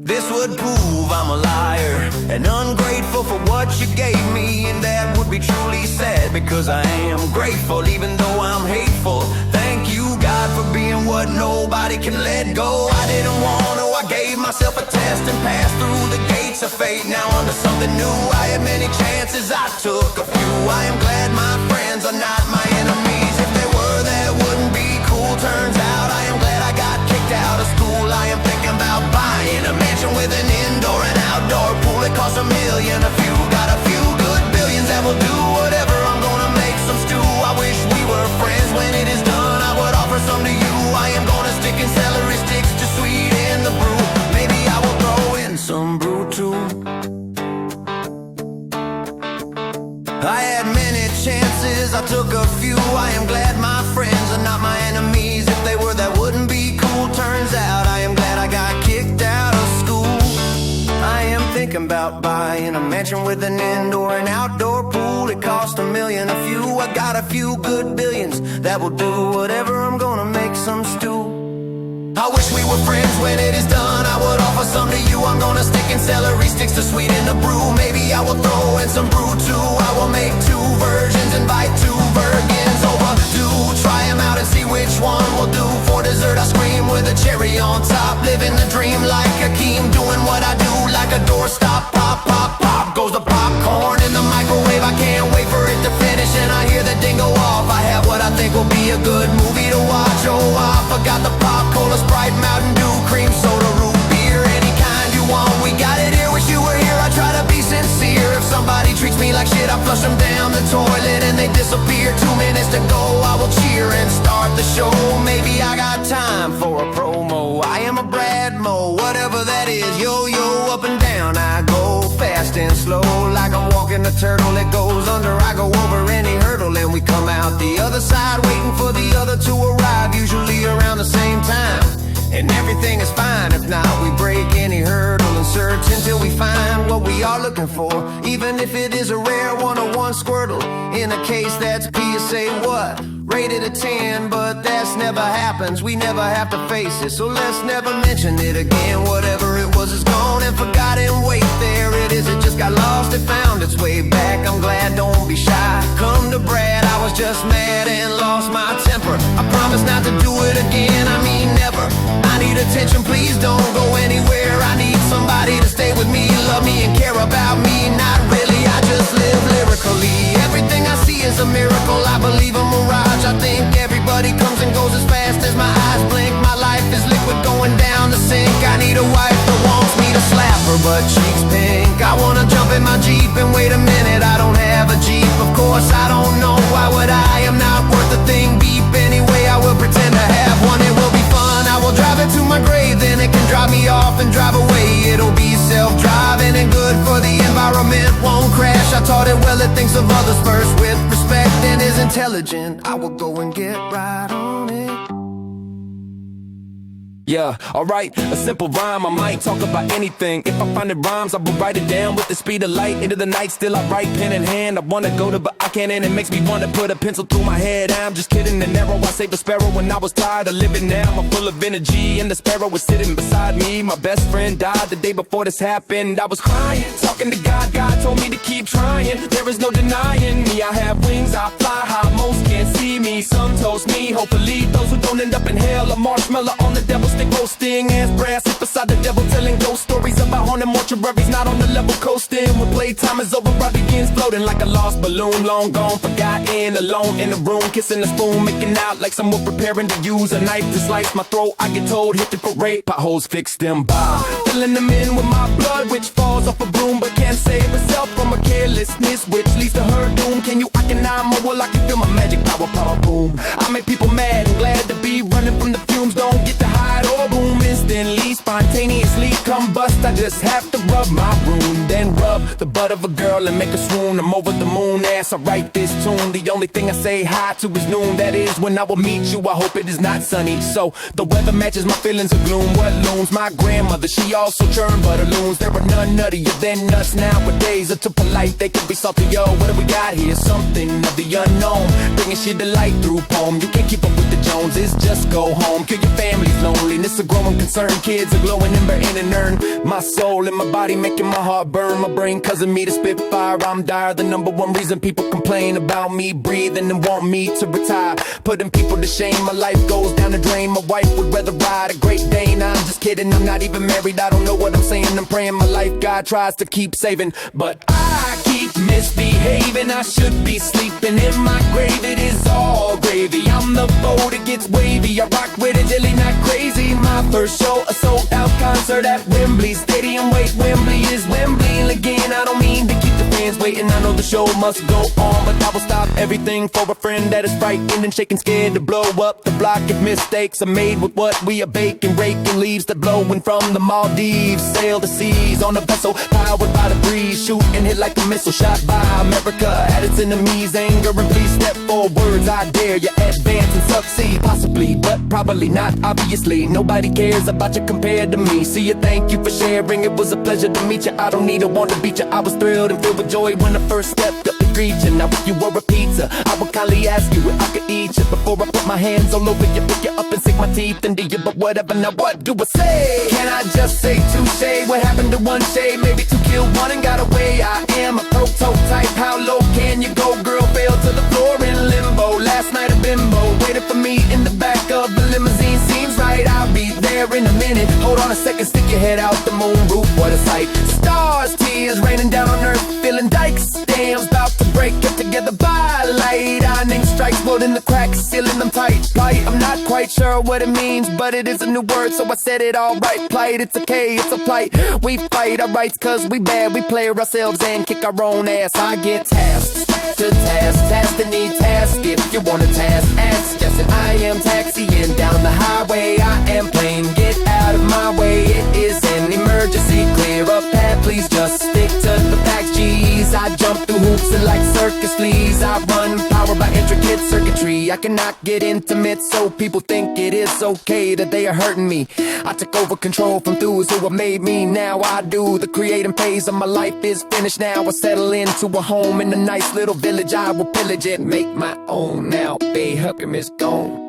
This would prove I'm a liar and ungrateful for what you gave me, and that would be truly sad because I am grateful even though I'm hateful. Thank you God for being what nobody can let go. I didn't want to, I gave myself a test and passed through the gates of fate. Now onto something new, I had many chances, I took a few. I am glad my friends are not my enemies. If they were, that wouldn't be cool. Turns out I am glad I got kicked out of school. I am thinking about buying a mansion with an indoor and outdoor pool. It costs $1 million a few. Got a few good billions that will do whatever. I'm gonna make some stew. I wish we were friends. When it is done, I would offer some to you. I am gonna stick in celery sticks to sweeten the brew. Maybe I will throw in some brew too. I had many chances, I took a few. I am glad my friends are not my enemies. If they were, that wouldn't be cool. Turns out I am glad I got kicked out of school. I am thinking about buying a mansion with an indoor and outdoor pool. It cost $1 million a few. I got a few good billions that will do whatever. I'm gonna make some stew. I wish we were friends. When it is done, I would offer some to you. I'm gonna stick in celery sticks to sweeten the brew. Maybe I will throw in some brew too. I will make 2 versions, invite 2 virgins over. Try them out and see which one will do. For dessert I scream with a cherry on top. Living the dream like Hakeem, doing what I do like a doorstop. Pop, pop, pop goes the popcorn in the microwave. I can't wait for it to finish and I hear the ding go off. I have what I think will be a good movie to watch. Oh, I forgot the pop, cola, Sprite, Mountain Dew, cream soda, root beer, any kind you want. We got it here, wish you were here. I try to be sincere. If somebody treats me like shit, I flush them down the toilet and they disappear. 2 minutes to go, I will cheer and start the show. Maybe I got time for a promo. I am a Brad Mo, whatever that is. Yo, yo, up and down I go, fast and slow, like I'm walking a turtle that goes under. I go over any hurdle and we come out the other side, waiting for the other to arrive, usually around the same time. And everything is fine. If not, we break any hurdle and search until we find what we are looking for. Even if it is a rare 101 squirtle. In a case that's PSA what? Rated a 10, but that's never happens. We never have to face it, so let's never mention it again. Whatever it was is gone and forgotten. Wait, there it is, it just got lost. It found its way back. I'm glad, don't be shy. Come to Brad, I was just mad and lost my temper. I promise not to do it again, I mean never. I need attention, please don't go anywhere. I need somebody to stay with me, love me and care about me. Not really, I just live lyrically. Everything I see is a miracle, I believe a mirage. I think everybody comes and goes as fast as my eyes blink. My life is liquid going down the sink. I need a wife that wants me to slap her butt cheeks pink. I wanna jump in my Jeep and wait a minute, I don't have a Jeep. Of course I don't know, why would I? I'm not worth a thing, beep. Anyway, I will pretend to have one, it will be fun. I will drive it to my grave, then it can drop me off and drive away. It'll be self-driving and good for the environment, won't crash. I taught it well, it thinks of others first with respect and is intelligent. I will go and get right on it. Yeah, alright, a simple rhyme, I might talk about anything. If I find it rhymes, I will write it down with the speed of light. Into the night, still I write pen in hand. I wanna go to, but I can't, and it makes me wanna put a pencil through my head. I'm just kidding, the narrow, I saved a sparrow when I was tired of living. Now I'm full of energy, and the sparrow was sitting beside me. My best friend died the day before this happened. I was crying, talking to God, God told me to keep trying. There is no denying me, I have wings, I fly high, most can't see me. Some toast me, hopefully those who don't end up in hell. A marshmallow on the devil's Ghosting, ghosting, ass brass. Sit beside the devil telling ghost stories about haunted mortuaries. Not on the level coasting. When playtime is over, I begins floating like a lost balloon. Long gone, forgotten, alone in the room. Kissing the spoon, making out like someone preparing to use a knife to slice my throat. I get told, hit the parade. Potholes, fix them by filling them in with my blood, which falls off a broom, but can't save itself from a carelessness, which leads to her doom. Can you recognize my will? I can feel my magic power, power, boom. I make people mad and glad to be running from the fumes. Don't get to hide or boom. Instantly, spontaneously combust. I just have to rub my room, then rub the butt of a girl and make her swoon. I'm over the moon as I write this tune. The only thing I say hi to is noon. That is when I will meet you. I hope it is not sunny, so the weather matches my feelings of gloom. What looms? My grandmother, she also churned butterloons. There are none nuttier than nuts nowadays. Are too polite, they could be salty. Yo, what do we got here? Something of the unknown, bringing shit to light through poem. You can't keep up with the Joneses, just go home. Kill your family's loneliness, a growing concern. Kids are glowing ember in an urn. My soul and my body making my heart burn. My brain causing me to spit fire. I'm dire, the number one reason people complain about me breathing and want me to retire. Putting people to shame, my life goes down the drain. My wife would rather ride a Great Dane. I'm just kidding, I'm not even married. I don't know what I'm saying. I'm praying my life God tries to keep saving, but I keep misbehaving. I should be sleeping in my grave. It is all gravy. I'm the boat that gets wavy. I rock with a jelly, not crazy. My first show, a sold out concert at Wembley Stadium. Wait, Wembley is Wembley again. I don't mean to keep the fans waiting. I know the show must go on, but I will stop everything for a friend that is frightened and shaking, scared to blow up the block if mistakes are made with what we are baking. Raking leaves that blowing from the Maldives. Sail the seas on a vessel powered by the breeze. Shoot and hit like a missile shot by America at its enemies. Anger and please step forwards. I dare you advance and succeed. Possibly, but probably not. Obviously, nobody cares about you compared to me. See you, thank you for sharing. It was a pleasure to meet you. I don't need a one to beat you. I was thrilled and filled with joy when I first stepped up to greet you. Now if you were a pizza, I would kindly ask you if I could eat you before I put my hands all over you, pick you up and sink my teeth into you. But whatever, now what do I say? Can I just say touche? What happened to one shade? Maybe two killed one and got away. I am a prototype. How low can you go? Girl fell to the floor in limbo. Last night a bimbo waited for me in the back of the limousine. Seems right, I'll be there in a minute. Hold on a second, stick your head out the moon roof. What a sight. Stars, tears raining down on earth. Feeling dikes, dams about to break. Get together by light. Ironing strikes, floating the cracks, sealing them tight. Plight, I'm not quite sure what it means, but it is a new word, so I said it all right. Plight, it's okay, it's a plight. We fight our rights cause we bad. We play ourselves and kick our own ass. I get tasked to task to need task. If you want a task, ask. Yes, and I am taxiing down the highway. I am plain, get out of my way. It is an emergency, clear a path, please just stick to the facts. G's, I jump through hoops and like circus sleeves. I run powered by intricate circuitry. I cannot get intimate, so people think it is okay that they are hurting me. I took over control from those who have made me. Now I do. The creating phase of my life is finished now. I settle into a home in a nice little village. I will pillage it, make my own. Now Bay Huckham is gone.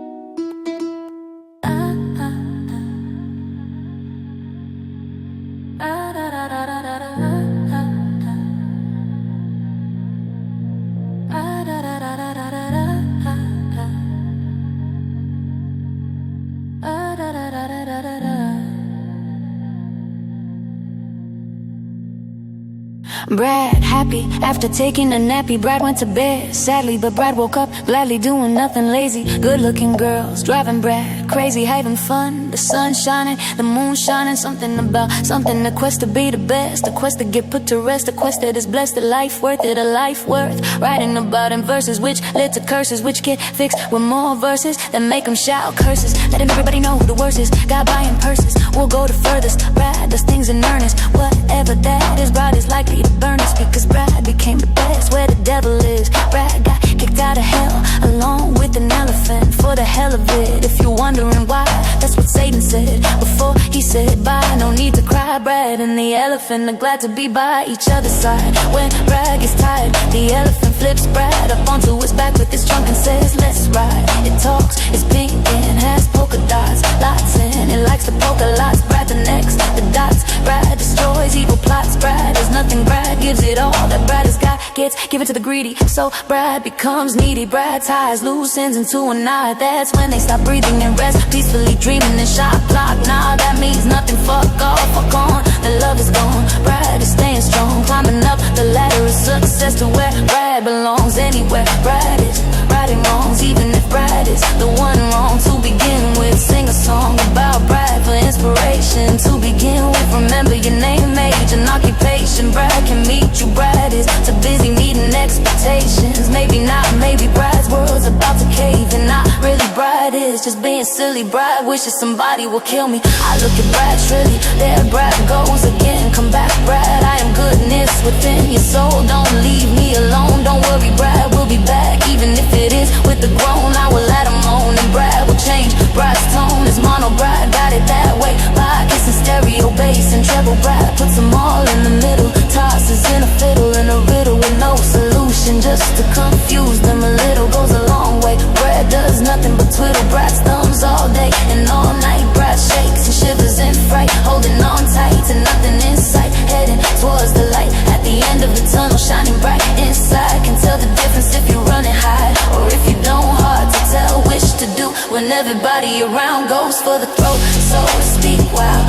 Brad, happy after taking a nappy. Brad went to bed, sadly, but Brad woke up gladly, doing nothing lazy. Good looking girls, driving Brad crazy, having fun. The sun shining, the moon shining. Something about something, the quest to be the best, the quest to get put to rest, the quest that is blessed, a life worth it, a life worth writing about in verses, which led to curses, which get fixed with more verses that make them shout curses, letting everybody know who the worst is. God buying purses, we'll go the furthest. Brad does things in earnest, whatever that is. Brad is likely to burn us because Brad became the best. Where the devil is, Brad got kicked out of hell along with an elephant for the hell of it. If you're wondering why, that's what Satan said before he said bye. No need to cry. Brad and the elephant are glad to be by each other's side. When Brad gets tired, the elephant flips Brad up onto his back with his trunk and says let's ride. It talks, it's pink and has polka dots, lots in it likes the polka lots. Brad the next, the dots. Brad destroys evil plots. Brad is nothing. Brad gives it all that Brad has got, gets gets given to the greedy. So Brad becomes needy. Brad ties loose ends into a knot. That's when they stop breathing and rest peacefully dreaming and shot clock. Nah, that means nothing. Fuck off, fuck on. The love is gone. Brad is staying strong, climbing up the ladder of success to where Brad belongs. Anywhere Brad is righting wrongs, even if Brad is the one wrong. To begin with, sing a song about Brad for inspiration. To begin with, remember your name, age, and occupation. Brad can meet you. Brad is too busy meeting expectations. Maybe not, maybe Brad's world's about to cave in. Not really, Brad is just being silly. Brad wishes somebody will kill me. I look at Brad shrilly. There Brad goes again. Come back, Brad. I am goodness within your soul. Don't leave me alone. Don't worry, Brad will be back. Even if it is with the groan, I will let him own. And Brad will change. Brad's tone is mono. Brad got it that way. By kissing stereo bass and treble. Brad puts them all in the middle. Tosses in a fiddle and a riddle with no solution. Just to confuse them a little goes a long way. Brad does nothing but twiddle Brad's thumbs all day and all night. Brad shakes and shivers in fright, holding on tight to nothing in sight, heading towards the light at the end of the tunnel, shining bright inside. Can tell the difference if you're running high or if you don't. Hard to tell which to do when everybody around goes for the throat, so to speak. Wow,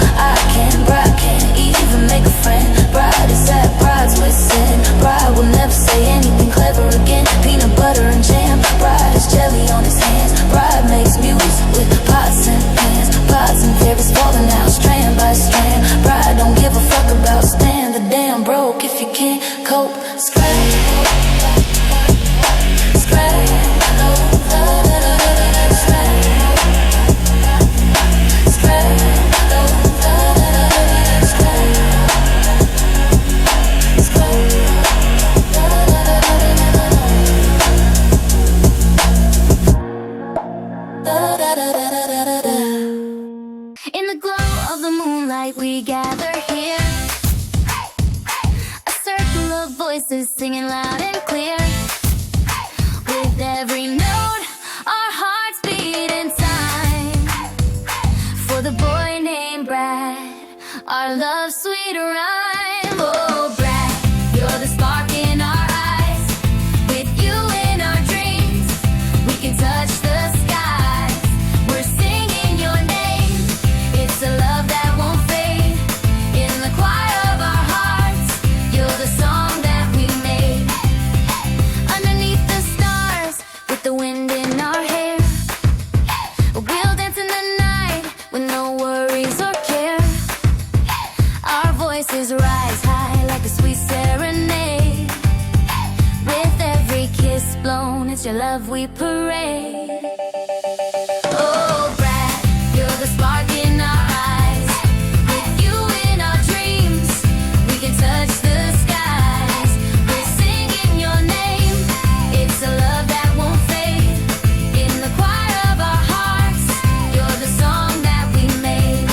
Brad can't even make a friend. Brad is at Brad's wit's end. Brad will never say anything clever again. Peanut butter and jam. Brad is jelly on his hands. Brad makes music with pots and pans. Pots and fairies falling out strand by strand. Brad don't give a fuck about stand the damn broke if you can't cope. Scratch, scratch, in the glow of the moonlight we gather here, a circle of voices singing loud and clear. With every note our hearts beat in time, for the boy named Brad, our love's sweet rhyme. Oh Brad, you're the spark in our eyes. With you in our dreams, we can touch the skies. We're singing your name. It's a love that won't fade. In the choir of our hearts, you're the song that we made. Underneath the stars, with the wind in our hair, we'll dance in the night with no worries or care. Our voices rise high like a sweet serenade. With every kiss blown, it's your love we parade. Oh Brad, you're the spark in our eyes. With you in our dreams, we can touch the skies. We're singing your name. It's a love that won't fade. In the choir of our hearts, you're the song that we made.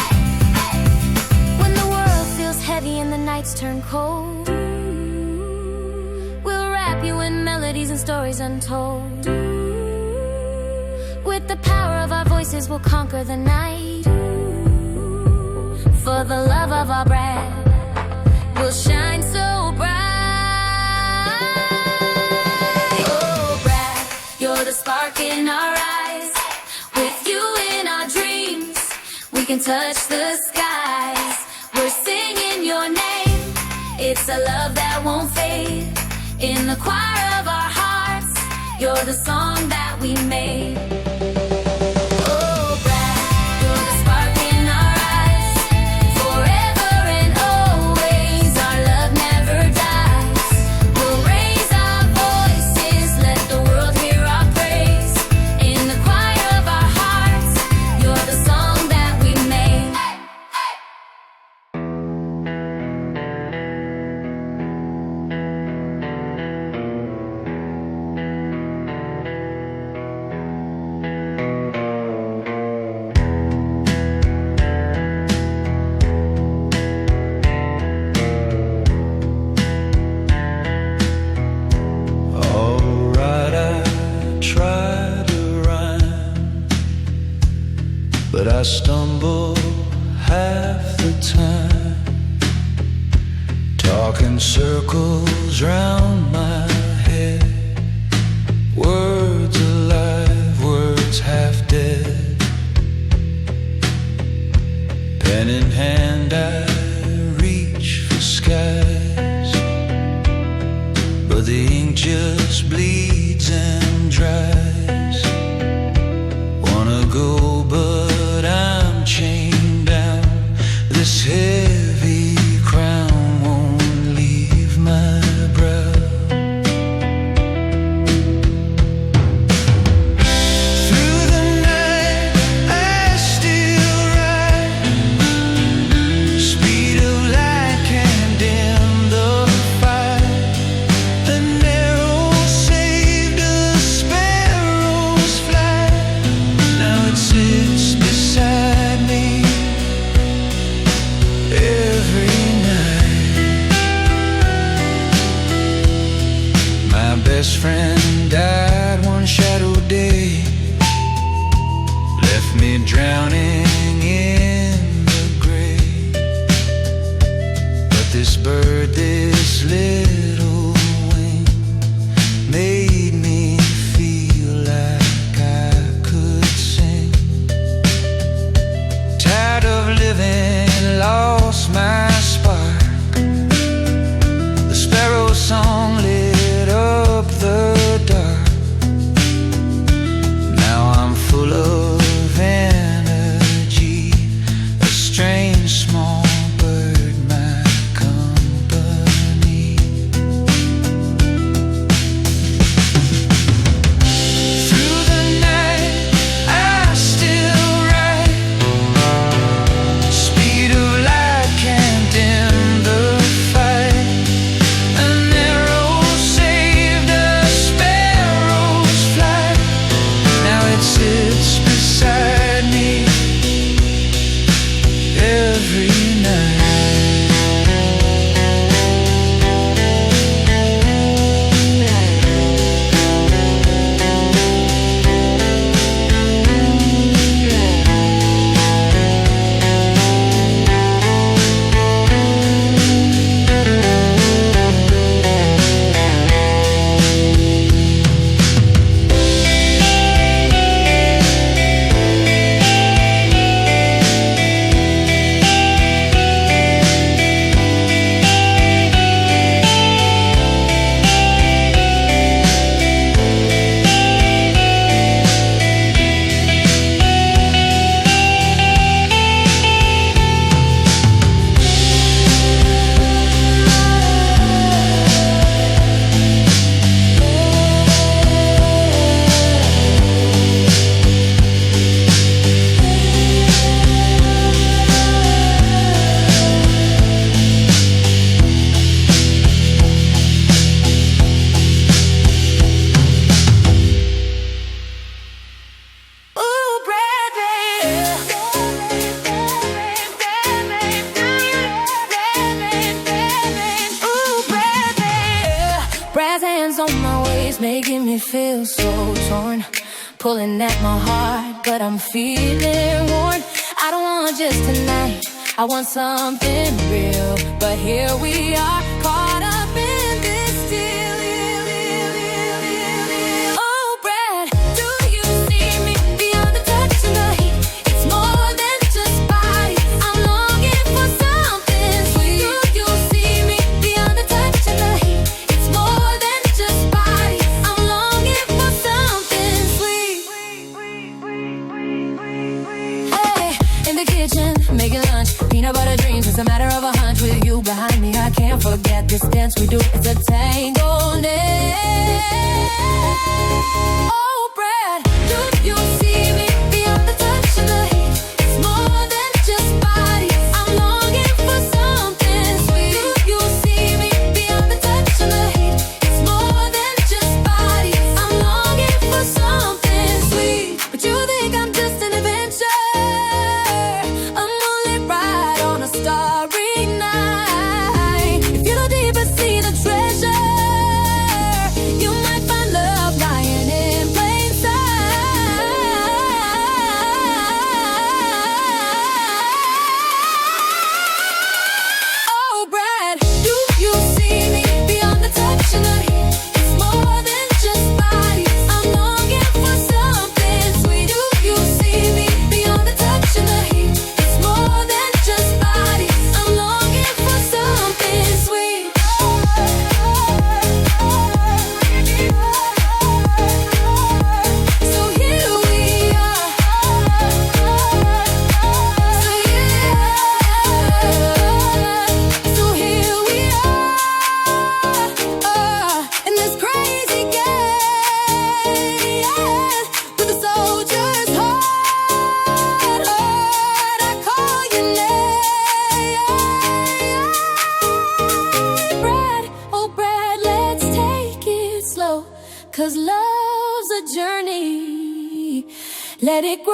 When the world feels heavy and the nights turn cold, we'll wrap you in melodies and stories untold. With the power of our voices, we'll conquer the night. For the love of our Brad, we'll shine so bright. Oh Brad, you're the spark in our eyes. With you in our dreams, we can touch the skies. We're singing your name. It's a love that won't fade. In the choir of our hearts, you're the song that we made. Oh Brad, you're the spark in our eyes. Forever and always, our love never dies. We'll raise our voices, let the world hear our praise. In the choir of our hearts, you're the song that we made. Alright, I try to rhyme, but I stumble half the time, talking circles round my Words alive, words half dead. Pen in hand I reach for skies, but the ink just bleeds and dries. Wanna go but I'm chained down. This heavy crown won't leave my brow. Best friend died one shadow day, left me drowning in the gray. But this bird, this little wing, made me feel like I could sing. Tired of living, lost my spark. The sparrow song lit up the dark. Now I'm full of energy, a strange small bird, my company. Through the night I still ride, speed of light can't dim the fight. An arrow saved a sparrow's flight. Now it sits beside me every night. Brass hands on my waist, making me feel so torn. Pulling at my heart, but I'm feeling worn. I don't want just tonight, I want something real. But here we are, caught up in this deal. Oh, Brad, do you see me beyond the touch and the heat? It's more than just body, I'm longing for something sweet. Do you see me beyond the touch and the heat? It's more than just body, I'm longing for something sweet. Hey, in the kitchen, making lunch, peanut butter dreams. It's a matter of a hunch with you behind me. I can't forget this dance we do. It's a tango net. Oh, Brad, do you see me beyond the touch and the heat? It's more than just body, I'm longing for something sweet. Do you see me beyond the touch and the heat? It's more than just body, I'm longing for something sweet. But you think I'm just an adventure, a moonlit ride on a starry night. If you look deeper, see the treasure, you might find love lying in plain sight. let it grow.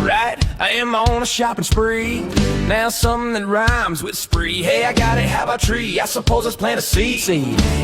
Right, I am on a shopping spree. Now something that rhymes with spree. Hey, I got it, how about tree? I suppose let's plant a seed.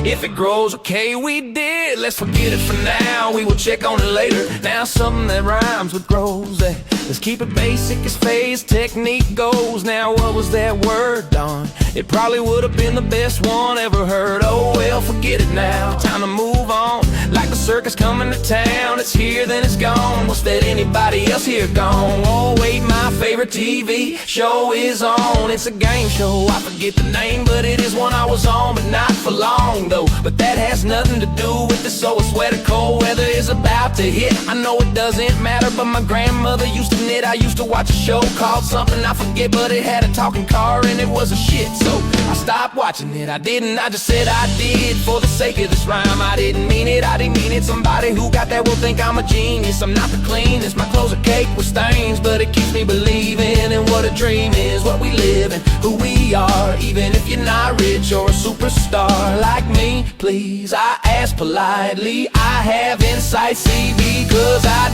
If it grows, okay, we did. Let's forget it for now, we will check on it later. Now something that rhymes with grows. Let's keep it basic as phase technique goes. Now what was that word, Don? It probably would have been the best one ever heard. Oh well, forget it now, time to move on. Like the circus coming to town, it's here then it's gone. What's that anybody else here gone? Oh wait, my favorite TV show is on. It's a game show, I forget the name, but it is one I was on, but not for long though. But that has nothing to do with the so sweater cold weather is about to hit. I know it doesn't matter, but my grandmother used to knit. I used to watch a show called something I forget, but it had a talking car and it was a shit. So I stopped watching it, I just said I did for the sake of this rhyme. I didn't mean it, I didn't mean it. Somebody who got that will think I'm a genius. I'm not the cleanest, my clothes are caked with stains, but it keeps me believing in what a dream is, what we live and who we are. Even if you're not rich or a superstar like me, please, I ask politely. I have insight, see, because I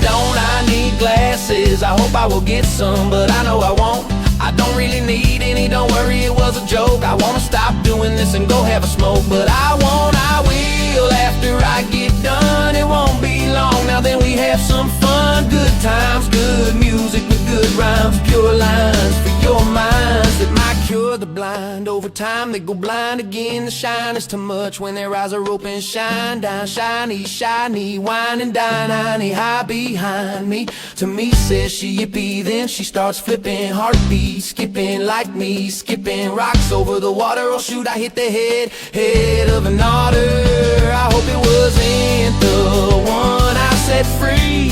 need glasses. I hope I will get some, but I know I won't. I don't really need any, don't worry, it was a joke. I wanna stop doing this and go have a smoke, but I will after I get done. It won't be long, now then we have some fun. Good times, good music with good rhymes, pure lines for your minds that might cure the blind. Over time they go blind again, the shine is too much when their eyes are open. Shine down, shiny, shiny, wine and dine, honey, high behind me. To me says she yippee, then she starts flipping, heartbeat skipping like me, skipping rocks over the water. Oh shoot, I hit the head of an otter. I hope it wasn't the one I set free.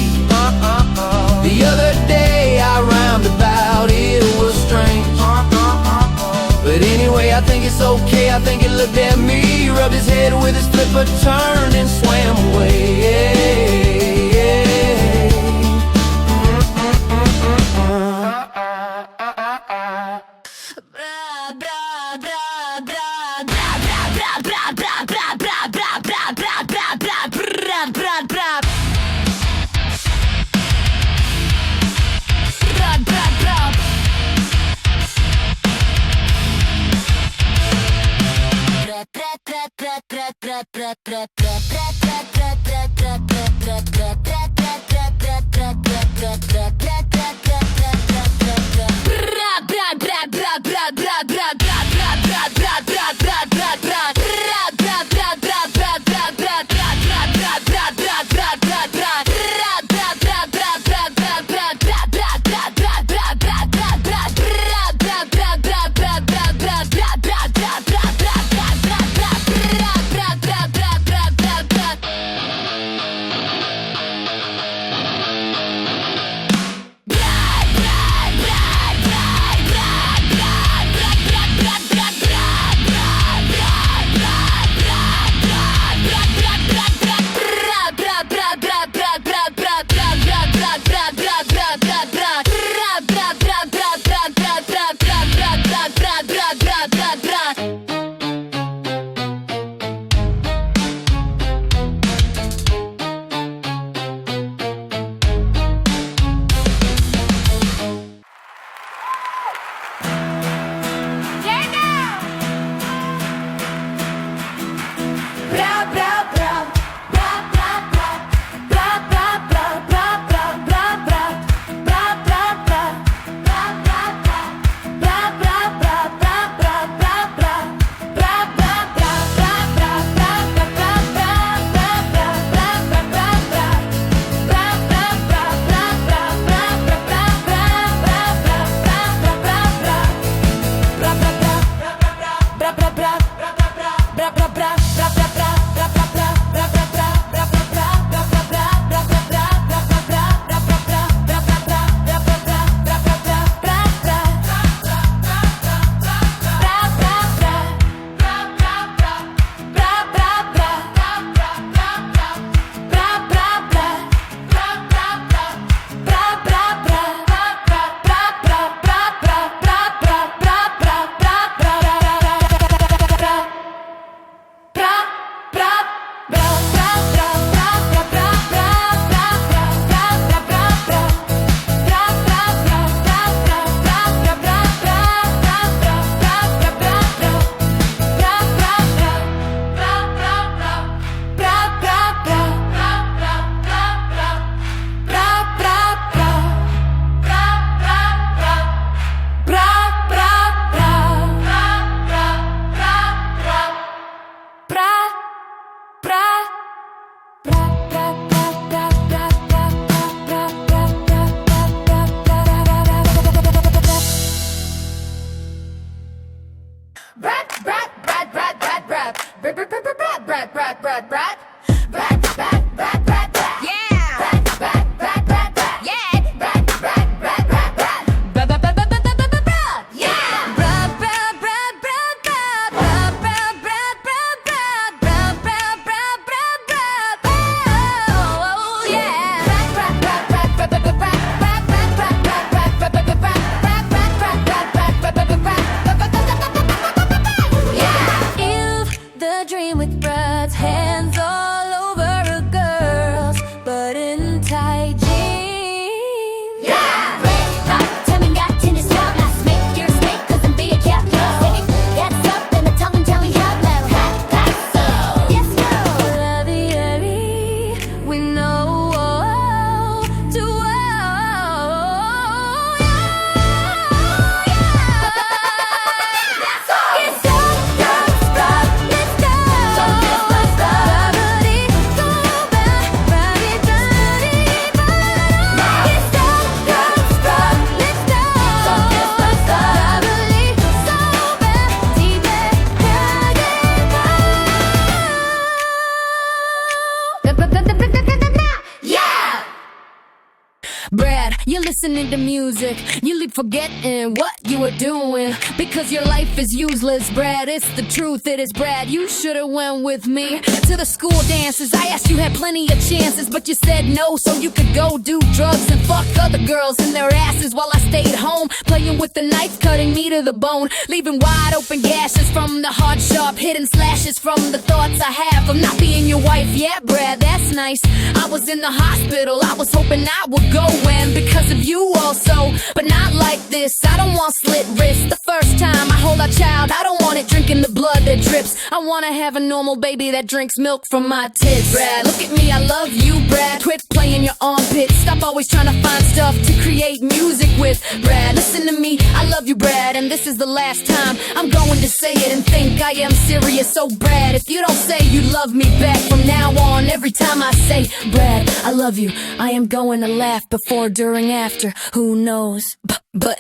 The other day I rhymed about it, it was strange. But anyway, I think it's okay, I think it looked at me, rubbed his head with his flipper, turned and swam away. listening to music, you leave forgetting what you were doing. Because your life is useless, Brad, it's the truth, it is Brad. You should've went with me to the school dances. I asked you, had plenty of chances, but you said no, so you could go do drugs and fuck other girls in their asses. While I stayed home, playing with the knife, cutting me to the bone, leaving wide open gashes from the hard, sharp, hidden slashes from the thoughts I have of not being your wife. Yeah, Brad, that's nice. I was in the hospital, I was hoping I would go, and because of you also, but not like this. I don't want slit wrists the first time I hold a child. I don't want it drinking the blood that drips. I wanna have a normal baby that drinks milk from my tits. Brad, look at me, I love you, Brad. Quit playing your armpits. Stop always trying to find stuff to create music with. Brad, listen to me, I love you, Brad, and this is the last time I'm going to say it and think I am serious. So Brad, if you don't say you love me back from now on, every time I say Brad, I love you, I am going to laugh before, during, after, who knows, but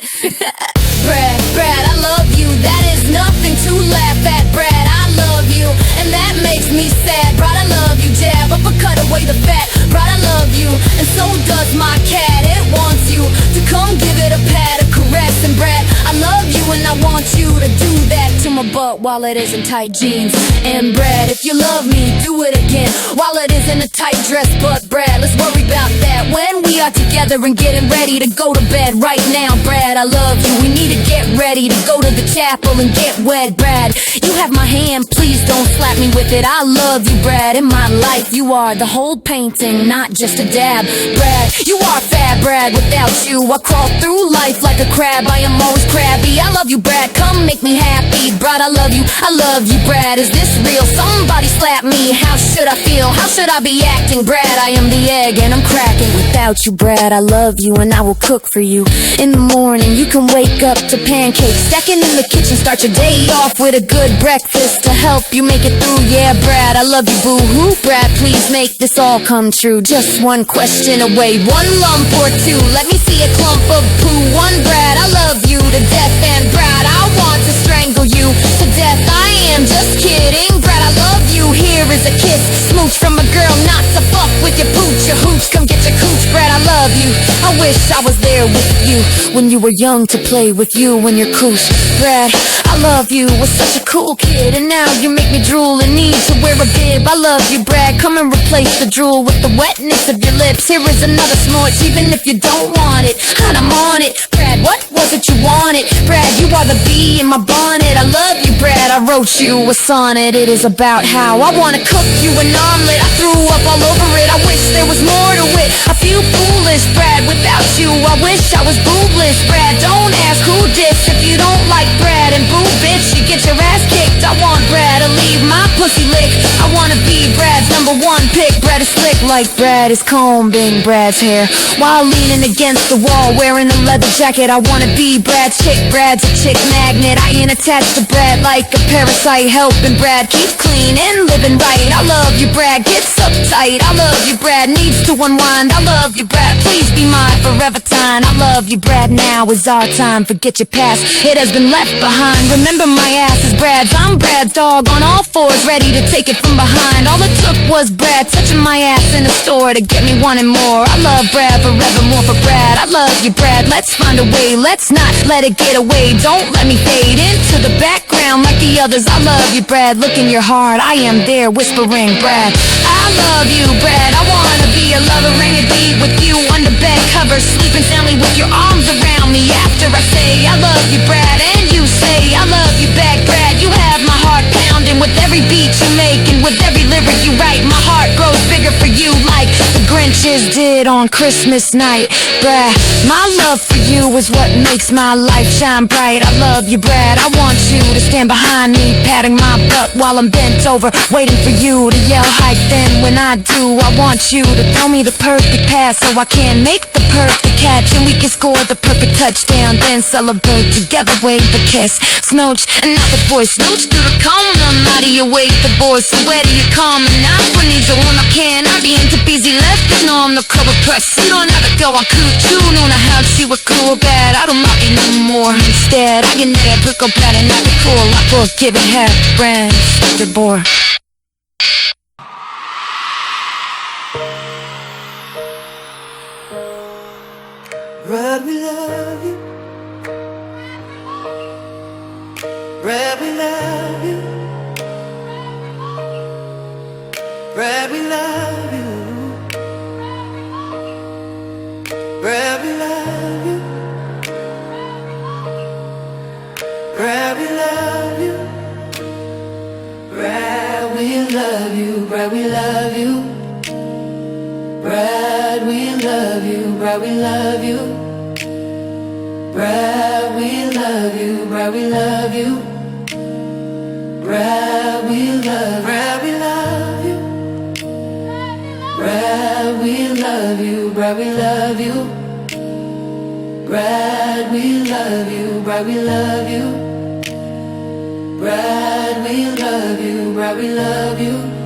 Brad, I love you, that is nothing to laugh at. Brad, I love you, and that makes me sad. Brad, I love you, jab, uppercut away the fat. Brad, I love you, and so does my cat. It wants you to come give it a pat, a caress. And Brad, I love you, and I want you to do that to my butt while it is in tight jeans. And Brad, if you love me, do it again while it is in a tight dress. But Brad, let's worry about that when we are together and getting ready to go to bed. Right now, Brad, I love you, we need to get ready to go to the chapel and get wed. Brad, you have my hand, please don't slap me with it. I love you, Brad, in my life you are the whole painting, not just a dab. Brad, you are fab, Brad, without you I crawl through life like a crab. I am always crabby. I love you, Brad, come make me happy. Brad, I love you, Brad, is this real? Somebody slap me, how should I feel? How should I be acting? Brad, I am the egg and I'm cracking. Without you, Brad, I love you and I will cook for you. In the morning, you can wake up to pancakes, stacking in the kitchen, start your day off with a good breakfast to help you make it through. Yeah, Brad, I love you, boo-hoo. Brad, please make this all come true. Just one question away, one lump or two, let me see a clump of poo. One, Brad, I love you to death, and Brad, I want to strangle you to death. I am just kidding, Brad, I love you. Here is a kiss, smooch from a girl not to fuck with your pooch. Your hooch, come get your cooch, Brad, I love you. I wish I was there with you when you were young to play with you when you're coos. Brad, I love you, was such a cool kid, and now you make me drool and need to wear a bib. I love you, Brad, come and replace the drool with the wetness of your lips. Here is another smorch, even if you don't want it, and I'm on it. Brad, what was it you wanted? Brad, you are the bee in my bonnet. I love you, Brad, I wrote you a sonnet. It is about how I wanna cook you an omelet. I threw up all over it, I wish there was more to it. I feel foolish, Brad, without you I wish I was boobless. Brad, don't ask who dis if you don't like Brad. And boo, bitch, you get your ass kicked. I want Brad to leave my pussy lick. I wanna be Brad's number one pick. Brad is slick like Brad is combing Brad's hair while leaning against the wall wearing a leather jacket. I wanna be Brad's chick. Brad's a chick magnet. I ain't attached to Brad like a parasite, helping Brad keep clean and living right. I love you, Brad, gets uptight. I love you, Brad, needs to unwind. I love you, Brad, please be mine forever time. I love you, Brad, now is our time. Forget your past, it has been left behind. Remember my ass is Brad's, I'm Brad's dog on all fours, ready to take it from behind. All it took was Brad touching my ass in the store to get me wanting more. I love Brad forever, more for Brad. I love you, Brad, let's find a way. Let's not let it get away. Don't let me fade into the background like the others. I love you, Brad, look in your heart, I am there whispering, Brad, I love you, Brad. I wanna be a lover and a beat with you under bed covers, sleeping soundly with your arms around me. After I say I love you, Brad, and you say I love you back, Brad, you have my heart pounding with every beat you make and with every lyric you write. My heart grows bigger for you like the Grinches did on Christmas night. Brad, my love for you is what makes my life shine bright. I love you, Brad, I want you to stand behind me, patting my butt while I'm bent over, waiting for you to yell hike. Then when I do, I want you to throw me the perfect pass so I can make the perfect catch and we can score the perfect touchdown. Then celebrate together, wave a kiss, smooch, and now the boy snooch through the corner. Out of your way, the boy, so where do you come? And I need you when I can. I be into busy left, you know I'm the cover press. You don't have to go on cool too. No, I have she was cool bad. I don't love you no more. Instead, I get that brick up bad and not be cool. I both give it half friends. The boy. Brad, we love you. Brad, we love you. Brad, we love you. Brad, we love you. Brad, we love you. Brad, we love you. Brad, we love you. Brad, we love you. Brad, we love you. Brad, we love you. Brad, we love you. Brad, we love. Brad, we love you. Brad, we love you. Brad, we love you. Brad, we love you. Brad, we love you. Brad, we love you. Brad, we love you.